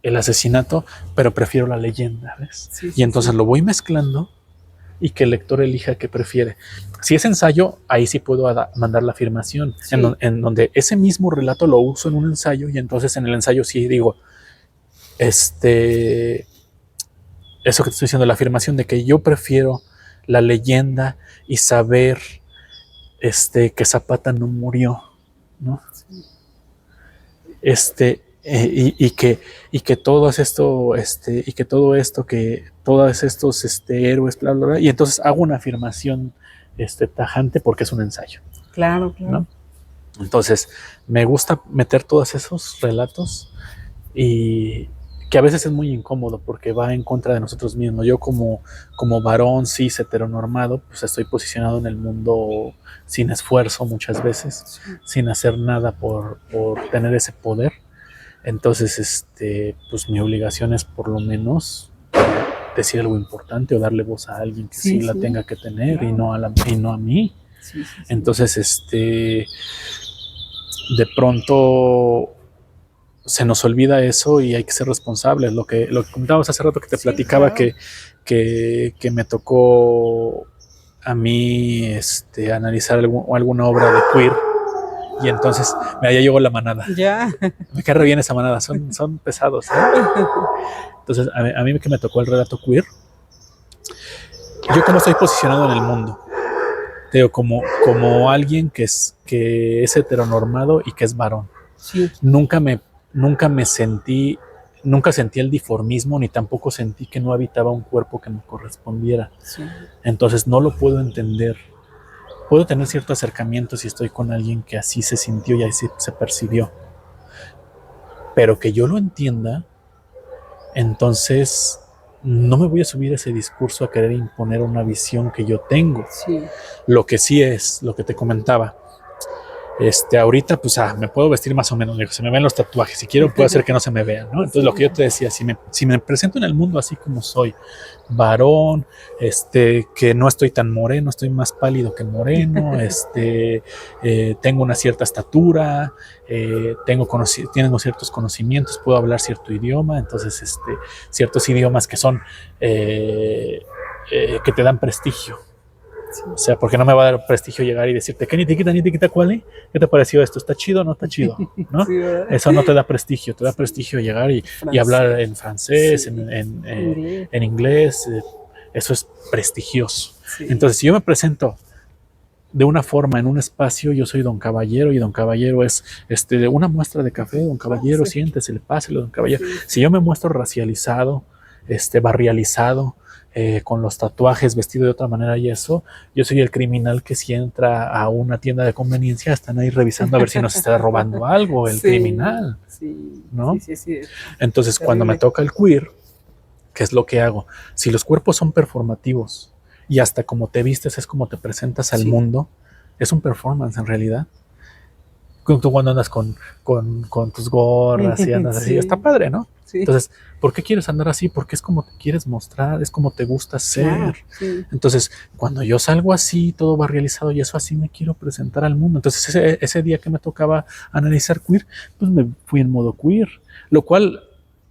el asesinato, pero prefiero la leyenda, ¿ves? Sí, y entonces lo voy mezclando y que el lector elija qué prefiere. Si es ensayo, ahí sí puedo mandar la afirmación, sí, en donde ese mismo relato lo uso en un ensayo y entonces en el ensayo sí digo, eso que te estoy diciendo, la afirmación de que yo prefiero la leyenda y saber que Zapata no murió, ¿no? Sí. Y que todo esto, que todos estos héroes, bla, bla, bla, y entonces hago una afirmación tajante porque es un ensayo. Claro, claro. ¿No? Entonces, me gusta meter todos esos relatos y que a veces es muy incómodo porque va en contra de nosotros mismos. Yo como varón cis heteronormado, pues estoy posicionado en el mundo sin esfuerzo muchas veces, sí, sin hacer nada por tener ese poder. Entonces, pues mi obligación es por lo menos decir algo importante o darle voz a alguien que sí la tenga que tener, claro. y no a mí. Sí. Entonces, de pronto se nos olvida eso y hay que ser responsables. Lo que comentábamos hace rato que te platicaba, claro. que me tocó a mí analizar alguna obra de queer, y entonces ya llegó la manada. Ya. Me cae re bien esa manada, son pesados, ¿eh? Entonces, a mí que me tocó el relato queer, yo como estoy posicionado en el mundo, te digo, como alguien que es heteronormado y que es varón. Sí. Nunca sentí el diformismo, ni tampoco sentí que no habitaba un cuerpo que me correspondiera. Sí. Entonces no lo puedo entender. Puedo tener cierto acercamiento si estoy con alguien que así se sintió y así se percibió. Pero que yo lo entienda, entonces no me voy a subir a ese discurso a querer imponer una visión que yo tengo. Sí. Lo que sí es, lo que te comentaba, ahorita pues me puedo vestir más o menos, se me ven los tatuajes, si quiero puedo hacer que no se me vean, ¿no? Entonces lo que yo te decía, si me presento en el mundo así como soy, varón, que no estoy tan moreno, estoy más pálido que moreno, tengo una cierta estatura, tengo ciertos conocimientos, puedo hablar cierto idioma, entonces ciertos idiomas que son que te dan prestigio. Sí. O sea, porque no me va a dar prestigio llegar y decirte, ¿qué ni te quita cuál? ¿Qué te pareció esto? ¿Está chido o no está chido? ¿No? Sí, eso no te da prestigio, te da prestigio llegar y hablar en francés, en inglés, eso es prestigioso. Sí. Entonces, si yo me presento de una forma en un espacio, yo soy don Caballero, y don Caballero es una muestra de café, don Caballero, siéntese, páselo, don Caballero. Sí. Si yo me muestro racializado, barrializado, con los tatuajes, vestido de otra manera y eso, yo soy el criminal que si entra a una tienda de conveniencia están ahí revisando a ver si nos está robando algo, el criminal, ¿no? Sí. Entonces, cuando me toca el queer, ¿qué es lo que hago? Si los cuerpos son performativos y hasta como te vistes es como te presentas al mundo, es un performance en realidad. Tú cuando andas con tus gorras y andas así, está padre, ¿no? Sí. Entonces, ¿por qué quieres andar así? Porque es como te quieres mostrar, es como te gusta ser. Sí. Entonces, cuando yo salgo así, todo va realizado y eso, así me quiero presentar al mundo. Entonces, ese día que me tocaba analizar queer, pues me fui en modo queer, lo cual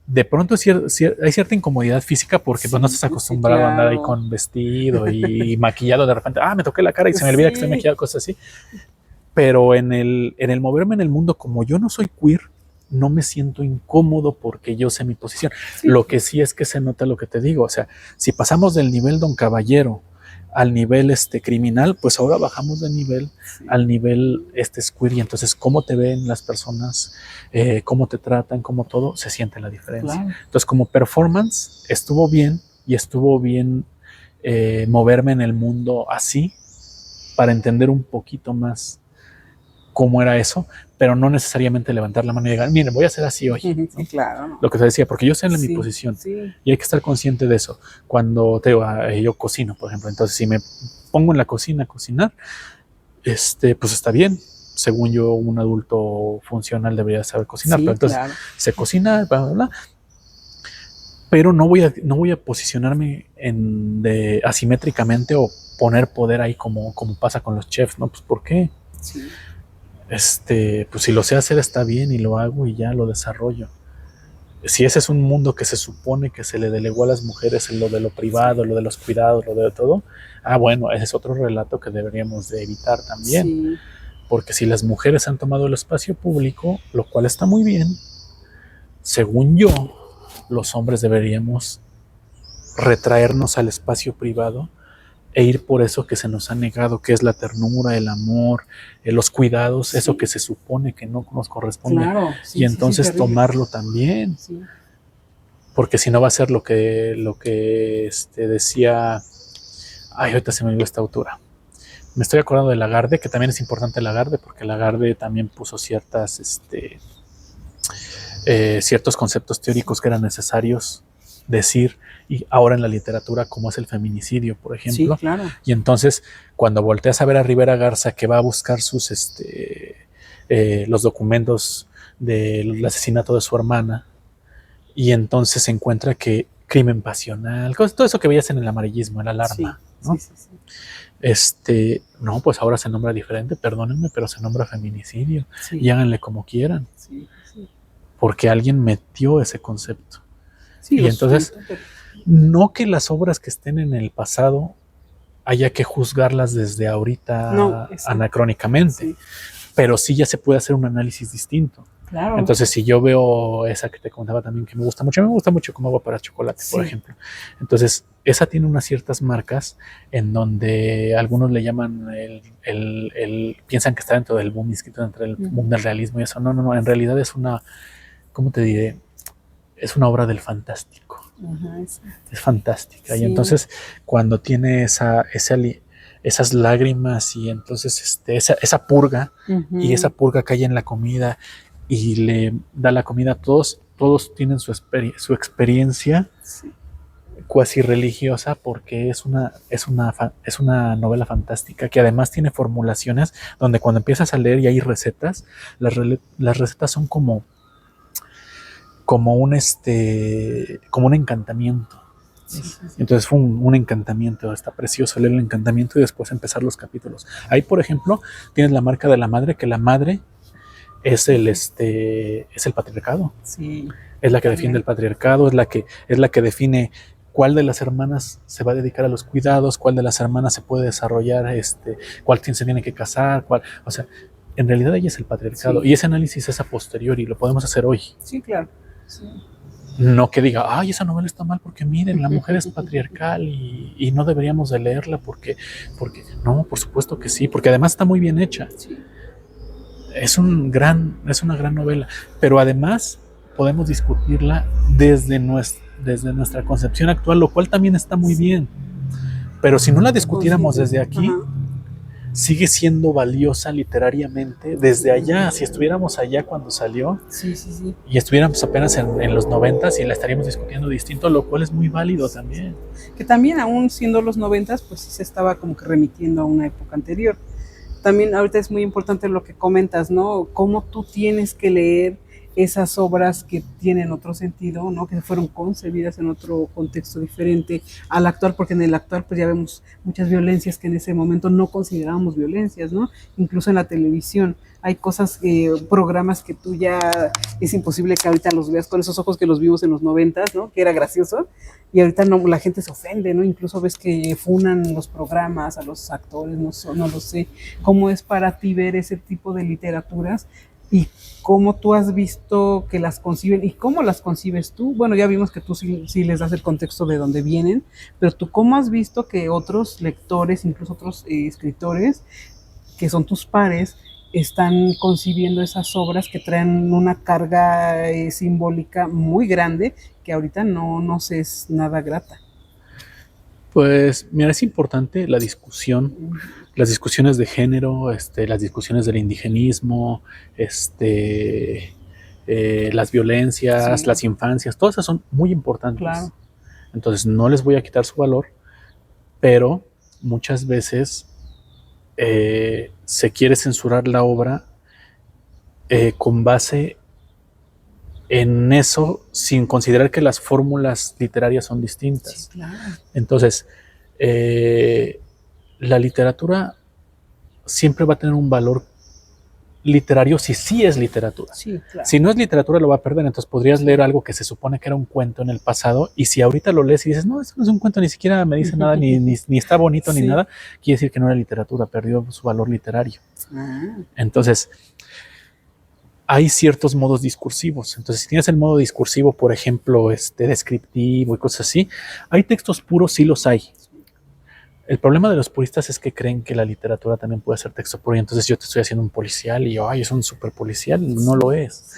de pronto hay cierta incomodidad física porque pues no estás acostumbrado a andar ahí con vestido y maquillado de repente, me toqué la cara y se me olvida que estoy maquillado, cosas así. Pero en el moverme en el mundo, como yo no soy queer, no me siento incómodo porque yo sé mi posición. Sí. Lo que sí es que se nota lo que te digo. O sea, si pasamos del nivel don Caballero al nivel criminal, pues ahora bajamos de nivel al nivel queer. Y entonces, cómo te ven las personas, cómo te tratan, cómo todo, se siente la diferencia. Claro. Entonces, como performance, estuvo bien moverme en el mundo así para entender un poquito más cómo era eso, pero no necesariamente levantar la mano y llegar, miren, voy a hacer así hoy. ¿No? Sí, claro. ¿No? Lo que te decía, porque yo sé en mi posición y hay que estar consciente de eso. Cuando yo cocino, por ejemplo, entonces si me pongo en la cocina a cocinar, pues está bien. Según yo, un adulto funcional debería saber cocinar, pero entonces se cocina, bla, bla, bla. Pero no voy a posicionarme asimétricamente o poner poder ahí como pasa con los chefs, ¿no? Pues ¿por qué? Sí. Pues si lo sé hacer está bien y lo hago y ya lo desarrollo. Si ese es un mundo que se supone que se le delegó a las mujeres en lo de lo privado, lo de los cuidados, lo de todo, bueno, ese es otro relato que deberíamos de evitar también. Sí. Porque si las mujeres han tomado el espacio público, lo cual está muy bien, según yo, los hombres deberíamos retraernos al espacio privado e ir por eso que se nos ha negado, que es la ternura, el amor, los cuidados, eso que se supone que no nos corresponde. Claro, y entonces tomarlo también. Sí. Porque si no va a ser lo que decía, ahorita se me olvidó esta autora. Me estoy acordando de Lagarde, que también es importante Lagarde, porque Lagarde también puso ciertos conceptos teóricos que eran necesarios decir, y ahora en la literatura, como es el feminicidio, por ejemplo. Sí, claro. Y entonces, cuando volteas a ver a Rivera Garza, que va a buscar los documentos del asesinato de su hermana, y entonces se encuentra que Crimen pasional, todo eso que veías en el amarillismo, el alarma, sí, ¿no? sí, sí, sí. No, pues ahora se nombra diferente, perdónenme, pero se nombra feminicidio. Sí, Y háganle como quieran, sí, sí. porque alguien metió ese concepto. Sí, Y lo entonces, sustento, pero no que las obras que estén en el pasado haya que juzgarlas desde no, ahorita exacto. anacrónicamente, Sí, pero sí ya se puede hacer un análisis distinto. claro. Entonces, si yo veo esa que te contaba también que me gusta mucho como agua para chocolate, por Sí. ejemplo. Entonces, esa tiene unas ciertas marcas en donde algunos le llaman piensan que está dentro del boom, dentro del boom del realismo y eso. No, en realidad es una, ¿cómo te diré? Es una obra del fantástico. Ajá, Es fantástica. sí. Y entonces, cuando tiene esas lágrimas y entonces esa purga, y esa purga cae en la comida y le da la comida a todos tienen su experiencia Sí. cuasi religiosa, porque es una novela fantástica que además tiene formulaciones donde cuando empiezas a leer y hay recetas, las recetas son como un encantamiento. Sí, sí, sí. Entonces fue un encantamiento, está precioso leer el encantamiento y después empezar los capítulos. Ahí, por ejemplo, tienes la marca de la madre, que la madre es el patriarcado. Sí. Es la que defiende el patriarcado, es la que define cuál de las hermanas se va a dedicar a los cuidados, cuál de las hermanas se puede desarrollar, cuál se tiene que casar, o sea, en realidad ella es el patriarcado. Sí. Y ese análisis es a posteriori, lo podemos hacer hoy. Sí, claro. Sí. No que diga, ay, esa novela está mal porque miren, la mujer es patriarcal y no deberíamos de leerla porque no, por supuesto que sí, porque además está muy bien hecha. Sí. Es una gran novela, pero además podemos discutirla desde nuestra concepción actual, lo cual también está muy bien. Pero si no la discutiéramos desde aquí, sigue siendo valiosa literariamente desde allá. Si estuviéramos allá cuando salió, sí, sí, sí, y estuviéramos apenas en los 90s y la estaríamos discutiendo distinto, lo cual es muy válido también. Que también, aún siendo los 90s, pues sí se estaba como que remitiendo a una época anterior. También ahorita es muy importante lo que comentas, ¿no? Cómo tú tienes que leer esas obras que tienen otro sentido, ¿no? Que fueron concebidas en otro contexto diferente al actual, porque en el actual pues ya vemos muchas violencias que en ese momento no considerábamos violencias, ¿no? Incluso en la televisión hay cosas, programas que tú ya es imposible que ahorita los veas con esos ojos que los vimos en los 90s, ¿no? Que era gracioso, y ahorita no, la gente se ofende, ¿no? Incluso ves que funan los programas a los actores, no lo sé. ¿Cómo es para ti ver ese tipo de literaturas y cómo tú has visto que las conciben y cómo las concibes tú? Bueno, ya vimos que tú sí les das el contexto de dónde vienen, pero tú cómo has visto que otros lectores, incluso otros escritores, que son tus pares, están concibiendo esas obras que traen una carga simbólica muy grande que ahorita no nos es nada grata. Pues mira, es importante la discusión, las discusiones de género, las discusiones del indigenismo, las violencias, Sí. las infancias, todas esas son muy importantes. Claro. Entonces no les voy a quitar su valor, pero muchas veces se quiere censurar la obra con base en eso, sin considerar que las fórmulas literarias son distintas. Sí, claro. Entonces, la literatura siempre va a tener un valor literario si sí es literatura. Sí, claro. Si no es literatura, lo va a perder. Entonces podrías leer algo que se supone que era un cuento en el pasado, y si ahorita lo lees y dices, no, eso no es un cuento, ni siquiera me dice nada, ni está bonito, Sí. ni nada, quiere decir que no era literatura, perdió su valor literario. Entonces, hay ciertos modos discursivos. Entonces, si tienes el modo discursivo, por ejemplo, descriptivo y cosas así, hay textos puros, sí los hay. El problema de los puristas es que creen que la literatura también puede ser texto puro, y entonces yo te estoy haciendo un policial y yo, es un super policial. No lo es.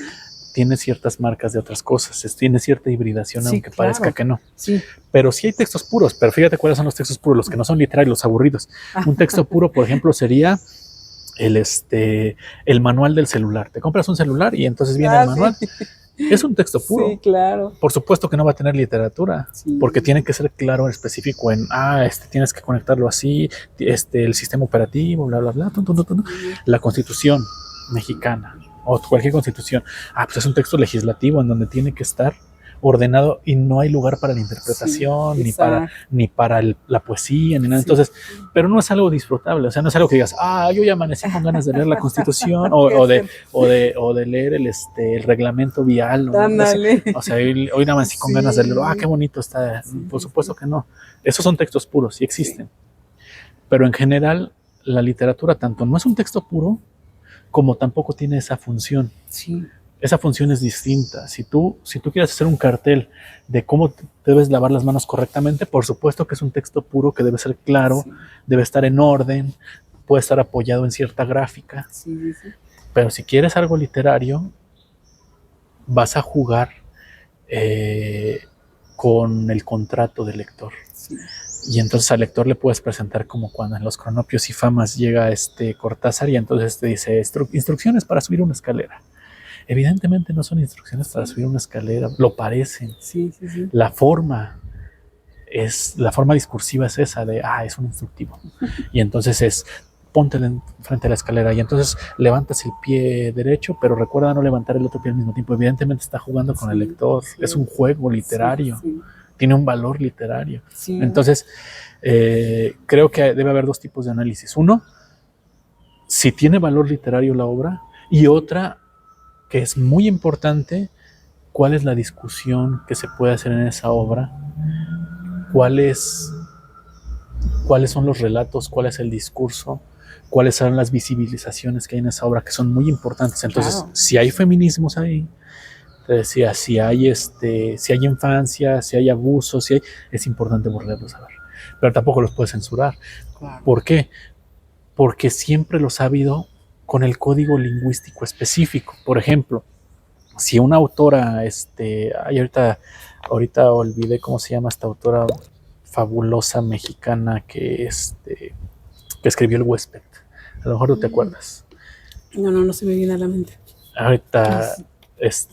Tiene ciertas marcas de otras cosas, tiene cierta hibridación, Sí, aunque claro. parezca que no. Sí. Pero sí hay textos puros, pero fíjate cuáles son los textos puros, los que no son literarios, los aburridos. Un texto puro, por ejemplo, sería el manual del celular. Te compras un celular y entonces viene el manual. Sí. Es un texto puro. Sí, claro. Por supuesto que no va a tener literatura, sí, porque tiene que ser claro, específico en, tienes que conectarlo así, el sistema operativo, bla, bla, bla, la Constitución mexicana o cualquier constitución. Pues es un texto legislativo en donde tiene que estar ordenado y no hay lugar para la interpretación, Sí, ni para la poesía, ni nada. Sí. Entonces, pero no es algo disfrutable, o sea, no es algo que digas, yo ya amanecí con ganas de leer la Constitución o de leer el reglamento vial, ¿no? Ándale. O sea, hoy amanecí con ganas de leerlo, qué bonito está. Sí, Por supuesto que no. Esos son textos puros, sí existen. Pero en general, la literatura tanto no es un texto puro, como tampoco tiene esa función. Sí. Esa función es distinta. Si tú quieres hacer un cartel de cómo debes lavar las manos correctamente, por supuesto que es un texto puro que debe ser claro, debe estar en orden, puede estar apoyado en cierta gráfica. Sí, sí. Pero si quieres algo literario, vas a jugar con el contrato del lector. Sí. Y entonces al lector le puedes presentar como cuando en los Cronopios y Famas llega Cortázar y entonces te dice instrucciones para subir una escalera. Evidentemente no son instrucciones para subir una escalera, lo parecen. Sí. La forma discursiva es esa de, es un instructivo. Y entonces ponte frente a la escalera y entonces levantas el pie derecho, pero recuerda no levantar el otro pie al mismo tiempo. Evidentemente está jugando con el lector, es un juego literario, tiene un valor literario. Entonces, creo que debe haber dos tipos de análisis. Uno, si tiene valor literario la obra, y otra, que es muy importante, cuál es la discusión que se puede hacer en esa obra, cuáles son los relatos, cuál es el discurso, cuáles son las visibilizaciones que hay en esa obra, que son muy importantes. Entonces, si hay feminismos ahí, te decía, si hay infancia, si hay abusos, es importante volverlos a ver. Pero tampoco los puedes censurar. Claro. ¿Por qué? Porque siempre los ha habido con el código lingüístico específico. Por ejemplo, si una autora, ahorita olvidé cómo se llama esta autora fabulosa mexicana que escribió El Huésped. A lo mejor tú te acuerdas. No se me viene a la mente. Ahorita se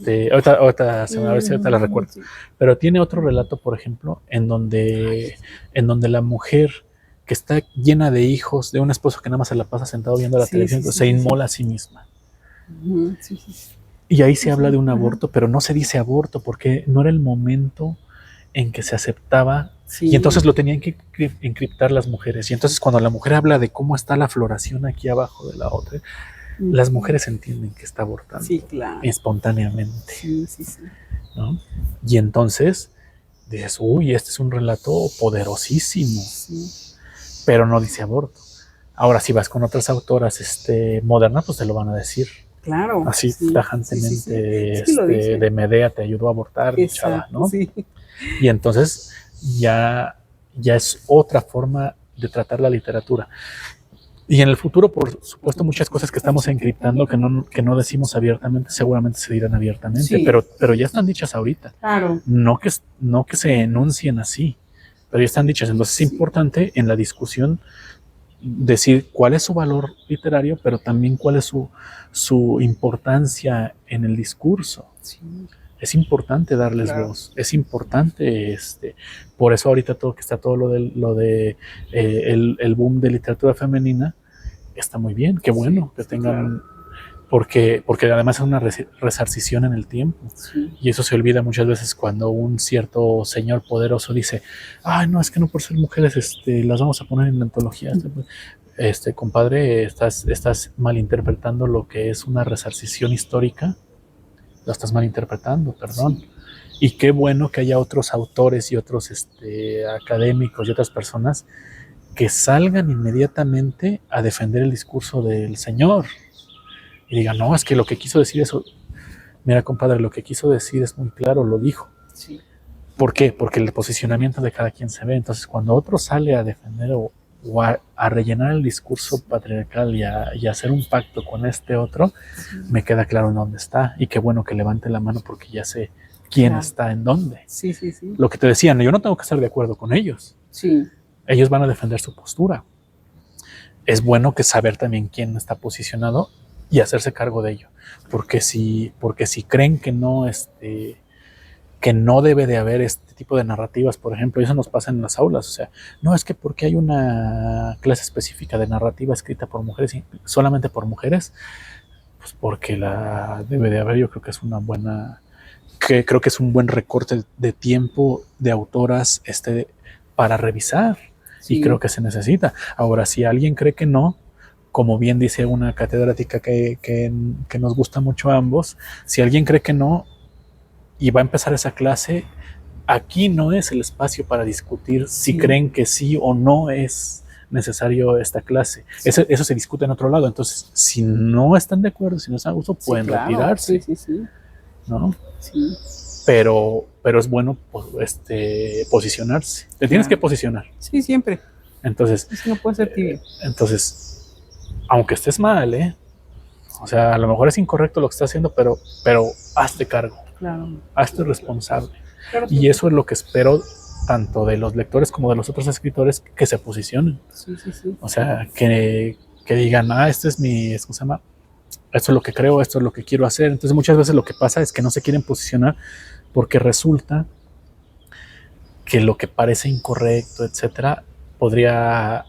me va a ver si ahorita la recuerdo. Sí. Pero tiene otro relato, por ejemplo, en donde la mujer que está llena de hijos, de un esposo que nada más se la pasa sentado viendo la televisión, se inmola a sí misma. Sí. Y ahí se habla de un aborto, pero no se dice aborto porque no era el momento en que se aceptaba. Y entonces lo tenían que encriptar las mujeres. Y entonces cuando la mujer habla de cómo está la floración aquí abajo de la otra, las mujeres entienden que está abortando espontáneamente. Sí. ¿No? Y entonces dices, este es un relato poderosísimo. Pero no dice aborto. Ahora, si vas con otras autoras modernas, pues te lo van a decir. Claro. Así tajantemente, de Medea te ayudó a abortar, chava, ¿no? Sí. Y entonces ya es otra forma de tratar la literatura. Y en el futuro, por supuesto, muchas cosas que estamos encriptando que no decimos abiertamente, seguramente se dirán abiertamente, pero ya están dichas ahorita. Claro. No que se enuncien así, pero ya están dichas. Entonces es importante en la discusión decir cuál es su valor literario, pero también cuál es su importancia en el discurso. Es importante darles voz, es importante, por eso ahorita todo lo de el boom de literatura femenina está muy bien, qué bueno que tengan, porque además es una resarcición en el tiempo, y eso se olvida muchas veces cuando un cierto señor poderoso dice, no, es que no por ser mujeres las vamos a poner en la antología. Compadre, estás malinterpretando lo que es una resarcición histórica. Lo estás malinterpretando, perdón. Y qué bueno que haya otros autores y otros académicos y otras personas que salgan inmediatamente a defender el discurso del señor y digan, no, es que lo que quiso decir eso, mira, compadre, lo que quiso decir es muy claro, lo dijo. ¿Por qué? Porque el posicionamiento de cada quien se ve. Entonces, cuando otro sale a defender o a rellenar el discurso patriarcal y a hacer un pacto con otro, me queda claro en dónde está, y qué bueno que levante la mano porque ya sé quién está en dónde. Lo que te decían, yo no tengo que estar de acuerdo con ellos. Ellos van a defender su postura. Es bueno que saber también quién está posicionado y hacerse cargo de ello, porque si creen que no debe de haber este tipo de narrativas, por ejemplo, eso nos pasa en las aulas, o sea, no es que porque hay una clase específica de narrativa escrita por mujeres, solamente por mujeres, pues porque la debe de haber, yo creo que es una buena que creo que es un buen recorte de tiempo de autoras para revisar. Sí. Y creo que se necesita. Ahora, si alguien cree que no, como bien dice una catedrática que nos gusta mucho a ambos, si alguien cree que no y va a empezar esa clase, aquí no es el espacio para discutir si creen que sí o no es necesario esta clase. Eso se discute en otro lado. Entonces, si no están de acuerdo, si no están a gusto, pueden retirarse. Sí. ¿No? Sí. Pero es bueno posicionarse. Te tienes que posicionar. Sí, siempre. Entonces, eso no puede ser tibio. Entonces, aunque estés mal, o sea, a lo mejor es incorrecto lo que estás haciendo, pero hazte cargo. Claro. Hazte responsable. Claro, y eso es lo que espero tanto de los lectores como de los otros escritores, que se posicionen. Sí. O sea, que digan, este es mi, ¿cómo se llama? Esto es lo que creo, esto es lo que quiero hacer. Entonces muchas veces lo que pasa es que no se quieren posicionar porque resulta que lo que parece incorrecto, etcétera, podría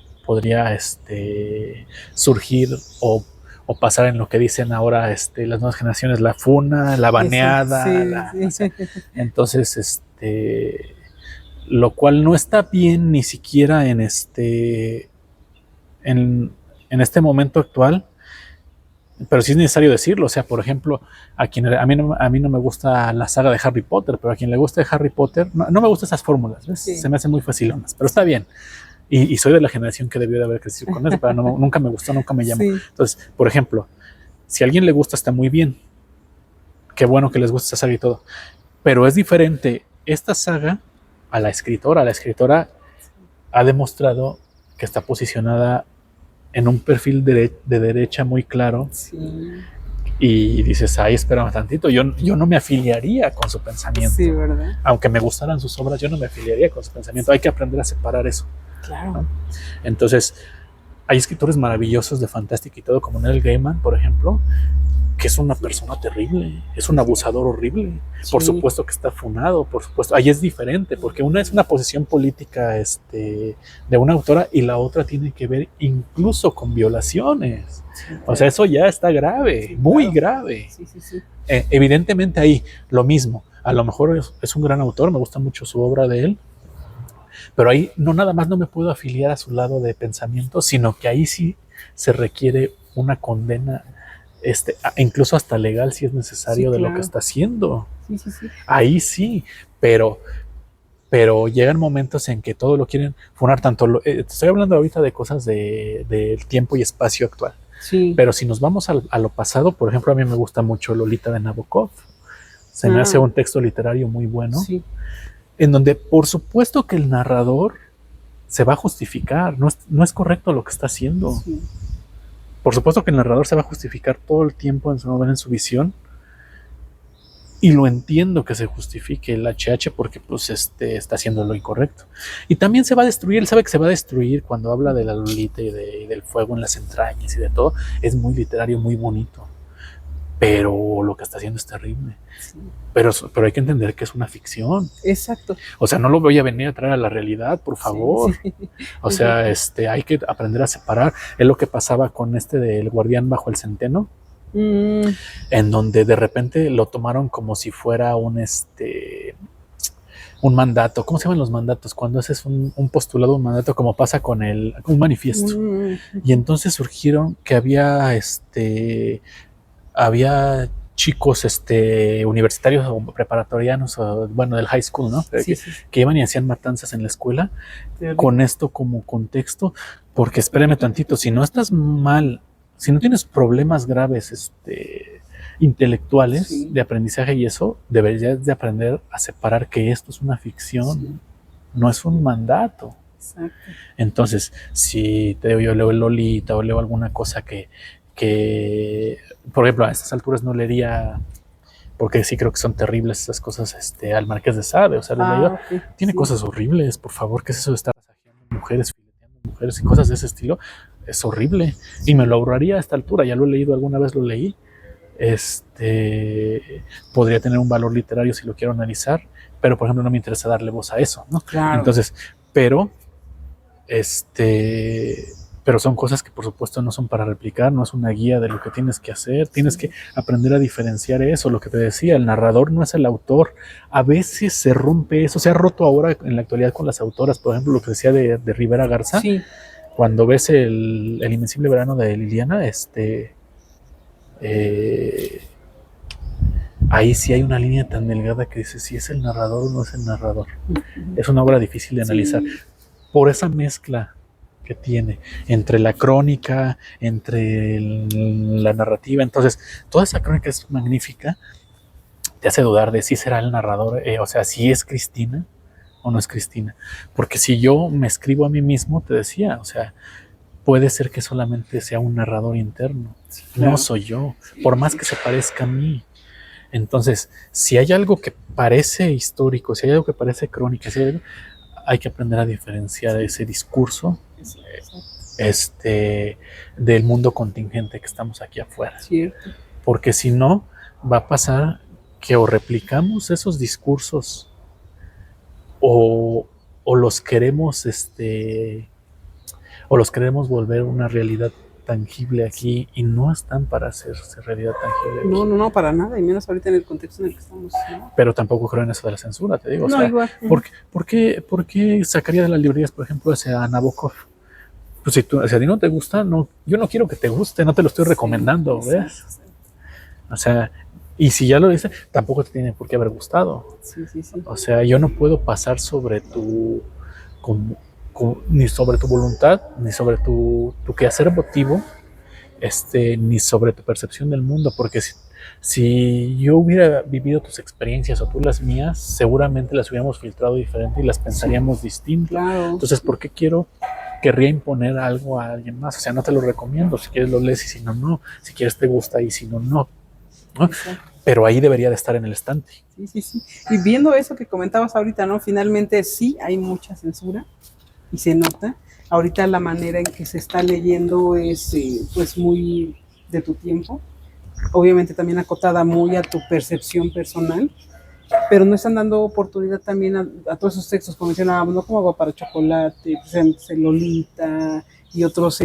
surgir o pasar en lo que dicen ahora las nuevas generaciones, la funa, la baneada. Sí. Entonces, lo cual no está bien ni siquiera en este momento actual. Pero sí es necesario decirlo. O sea, por ejemplo, a mí no me gusta la saga de Harry Potter, pero a quien le gusta de Harry Potter, no me gustan esas fórmulas, ¿ves? Sí. Se me hacen muy facilonas, pero está bien. Y soy de la generación que debió de haber crecido con eso, pero nunca me gustó, nunca me llamó. Sí. Entonces, por ejemplo, si a alguien le gusta, está muy bien. Qué bueno que les gusta esta saga y todo. Pero es diferente esta saga a la escritora. La escritora ha demostrado que está posicionada en un perfil de derecha muy claro. Sí. Y dices, espérame tantito, yo no me afiliaría con su pensamiento. Sí, ¿verdad? Aunque me gustaran sus obras, yo no me afiliaría con su pensamiento. Hay que aprender a separar eso. Claro. ¿No? Entonces, hay escritores maravillosos de fantástica y todo, como Neil Gaiman, por ejemplo, que es una persona terrible, es un abusador horrible. Sí. Por supuesto que está funado, por supuesto. Ahí es diferente, porque una es una posición política de una autora y la otra tiene que ver incluso con violaciones. Sí, o sea, eso ya está grave, sí, muy grave. Sí. Evidentemente ahí lo mismo. A lo mejor es un gran autor, me gusta mucho su obra de él, pero ahí no nada más no me puedo afiliar a su lado de pensamiento, sino que ahí sí se requiere una condena, incluso hasta legal si es necesario, sí, de lo que está haciendo. Sí. Ahí sí, pero llegan momentos en que todo lo quieren funar, tanto estoy hablando ahorita de cosas del tiempo y espacio actual. Sí. Pero si nos vamos a lo pasado, por ejemplo, a mí me gusta mucho Lolita de Nabokov. Se me hace un texto literario muy bueno. Sí. En donde por supuesto que el narrador se va a justificar, no es correcto lo que está haciendo. Sí. Por supuesto que el narrador se va a justificar todo el tiempo en su visión, y lo entiendo que se justifique el HH porque pues está haciendo lo incorrecto. Y también se va a destruir, él sabe que se va a destruir cuando habla de la Lolita y del fuego en las entrañas y de todo. Es muy literario, muy bonito, pero lo que está haciendo es terrible. Sí. Pero hay que entender que es una ficción. Exacto. O sea, no lo voy a venir a traer a la realidad, por favor. Sí. O sea, hay que aprender a separar. Es lo que pasaba con del Guardián bajo el Centeno, en donde de repente lo tomaron como si fuera un mandato. ¿Cómo se llaman los mandatos? Cuando haces un postulado, un mandato, como pasa con un manifiesto. Y entonces surgieron que había chicos universitarios o preparatorianos, bueno, del high school, ¿no? Sí. Que iban y hacían matanzas en la escuela, con esto como contexto, porque espérame tantito, si no estás mal, si no tienes problemas graves intelectuales, sí, de aprendizaje y eso, deberías de aprender a separar que esto es una ficción, sí, no es un mandato. Exacto. Entonces, si yo leo Lolita o leo alguna cosa que por ejemplo, a estas alturas no leería, porque sí creo que son terribles esas cosas, al Marqués de Sade, o sea, okay, tiene cosas horribles, por favor, ¿qué es eso de estar masajeando mujeres, fileteando mujeres y cosas de ese estilo? Es horrible, y me lo ahorraría a esta altura, ya lo he leído, alguna vez lo leí, podría tener un valor literario si lo quiero analizar, pero por ejemplo no me interesa darle voz a eso, ¿no? Claro. Entonces, pero pero son cosas que por supuesto no son para replicar, no es una guía de lo que tienes que hacer, tienes que aprender a diferenciar eso, lo que te decía, el narrador no es el autor, a veces se rompe eso, se ha roto ahora en la actualidad con las autoras, por ejemplo, lo que decía de Rivera Garza, Sí. cuando ves el Invencible Verano de Liliana, ahí sí hay una línea tan delgada que dices si es el narrador o no es el narrador. Es una obra difícil de analizar. Sí. Por esa mezcla que tiene entre la crónica, entre la narrativa. Entonces, toda esa crónica es magnífica. Te hace dudar de si será el narrador, o sea, si es Cristina o no es Cristina. Porque si yo me escribo a mí mismo, te decía, o sea, puede ser que solamente sea un narrador interno. Sí, claro. No soy yo, por más que se parezca a mí. Entonces, si hay algo que parece histórico, si hay algo que parece crónica, si hay algo, hay que aprender a diferenciar ese discurso del mundo contingente que estamos aquí afuera. Cierto. Porque si no, va a pasar que o replicamos esos discursos o los queremos volver una realidad tangible aquí y no están para hacerse realidad tangible aquí. No, para nada, y menos ahorita en el contexto en el que estamos, ¿no? Pero tampoco creo en eso de la censura, te digo. No, o sea, igual. ¿por qué sacaría de las librerías, por ejemplo, a Nabokov? Pues si a ti no te gusta, no, yo no quiero que te guste, no te lo estoy recomendando, ¿ves? Sí. O sea, y si ya lo dice, tampoco te tiene por qué haber gustado. Sí. O sea, yo no puedo pasar sobre ni sobre tu voluntad, ni sobre tu quehacer emotivo, ni sobre tu percepción del mundo, porque si yo hubiera vivido tus experiencias o tú las mías, seguramente las hubiéramos filtrado diferente y las pensaríamos distinto. Claro. Entonces, ¿por qué querría imponer algo a alguien más? O sea, no te lo recomiendo, si quieres lo lees y si no, no, si quieres te gusta y si no, no. Pero ahí debería de estar en el estante. Sí. Y viendo eso que comentabas ahorita, ¿no? Finalmente sí hay mucha censura y se nota. Ahorita la manera en que se está leyendo es pues muy de tu tiempo, obviamente también acotada muy a tu percepción personal, pero no están dando oportunidad también a todos esos textos, como mencionábamos, ¿no? Como Agua para Chocolate, pues, Lolita y otros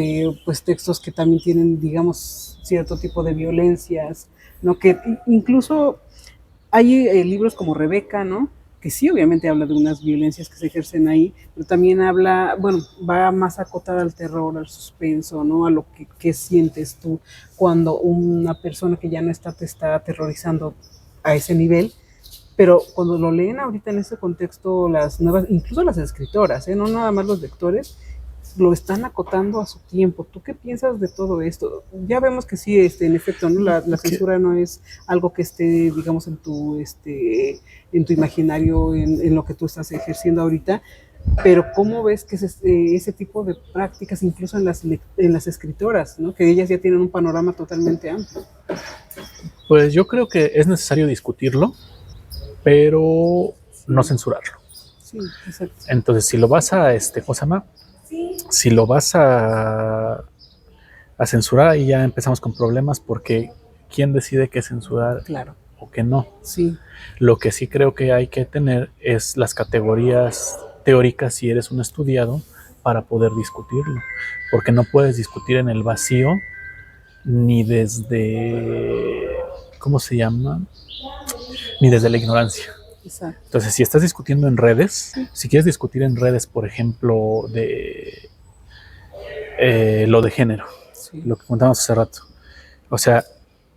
pues textos que también tienen, digamos, cierto tipo de violencias, ¿no? Que incluso hay libros como Rebeca, ¿no? Que sí, obviamente habla de unas violencias que se ejercen ahí, pero también habla, bueno, va más acotada al terror, al suspenso, ¿no? A lo que sientes tú cuando una persona que ya no está te está aterrorizando a ese nivel, pero cuando lo leen ahorita en ese contexto las nuevas, incluso las escritoras, no nada más los lectores, lo están acotando a su tiempo. ¿Tú qué piensas de todo esto? Ya vemos que sí, en efecto, ¿no? La censura no es algo que esté, digamos, en tu imaginario, en lo que tú estás ejerciendo ahorita, pero ¿cómo ves que ese tipo de prácticas, incluso en las escritoras, ¿no? Que ellas ya tienen un panorama totalmente amplio? Pues yo creo que es necesario discutirlo, pero no censurarlo. Sí, exacto. Entonces, si lo vas a, ¿cómo se llama? Si lo vas a censurar, ahí ya empezamos con problemas, porque ¿quién decide qué censurar? Claro. O qué no? Sí. Lo que sí creo que hay que tener es las categorías teóricas si eres un estudiado para poder discutirlo, porque no puedes discutir en el vacío ni desde, ¿cómo se llama? Ni desde la ignorancia. Exacto. Entonces, si estás discutiendo en redes, si quieres discutir en redes, por ejemplo, de lo de género, lo que contábamos hace rato, o sea,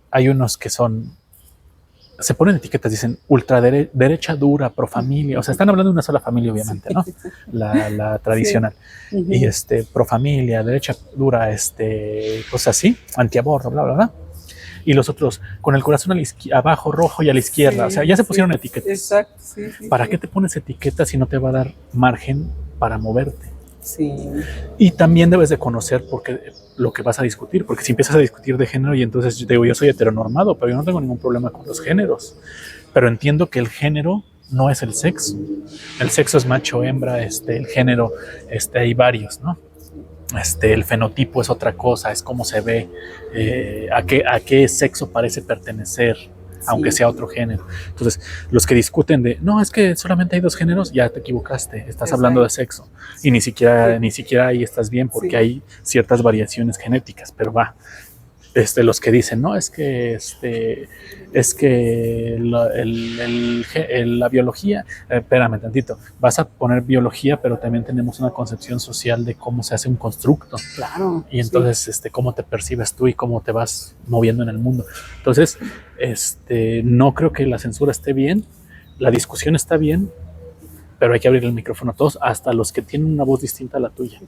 hay unos que se ponen etiquetas, dicen ultraderecha dura, pro familia, o sea, están hablando de una sola familia, obviamente, ¿no? La tradicional. Sí. Y pro familia, derecha dura, cosas así, antiaborto, bla, bla, bla. Y los otros con el corazón abajo, rojo y a la izquierda. O sea, ya se pusieron etiquetas. Exacto, ¿Para qué te pones etiquetas si no te va a dar margen para moverte? Sí. Y también debes de conocer lo que vas a discutir, porque si empiezas a discutir de género y entonces yo te digo, yo soy heteronormado, pero yo no tengo ningún problema con los géneros. Pero entiendo que el género no es el sexo. El sexo es macho, hembra, el género, hay varios, ¿no? El fenotipo es otra cosa, es cómo se ve, a qué sexo parece pertenecer aunque sea otro género. Entonces, los que discuten de, no, es que solamente hay dos géneros, ya te equivocaste, estás hablando de sexo. Y ni siquiera ahí estás bien, porque hay ciertas variaciones genéticas, pero va. Los que dicen, no, es que la biología, espérame tantito, vas a poner biología, pero también tenemos una concepción social de cómo se hace un constructo. Claro. Y entonces, cómo te percibes tú y cómo te vas moviendo en el mundo. Entonces, no creo que la censura esté bien, la discusión está bien, pero hay que abrir el micrófono a todos, hasta los que tienen una voz distinta a la tuya.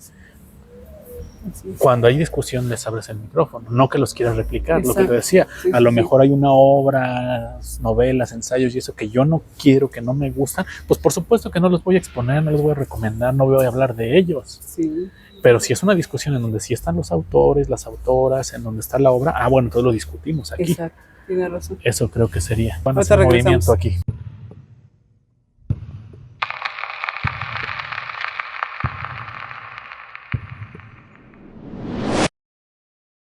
Cuando hay discusión les abres el micrófono, no que los quieras replicar. Exacto. Lo que te decía, a lo mejor hay una obra, novelas, ensayos y eso que yo no quiero, que no me gustan, pues por supuesto que no los voy a exponer, no los voy a recomendar, no voy a hablar de ellos. Sí. Pero si es una discusión en donde sí están los autores, las autoras, en donde está la obra, bueno, entonces lo discutimos aquí. Exacto, tiene razón. Eso creo que sería. Van a hacer movimiento aquí.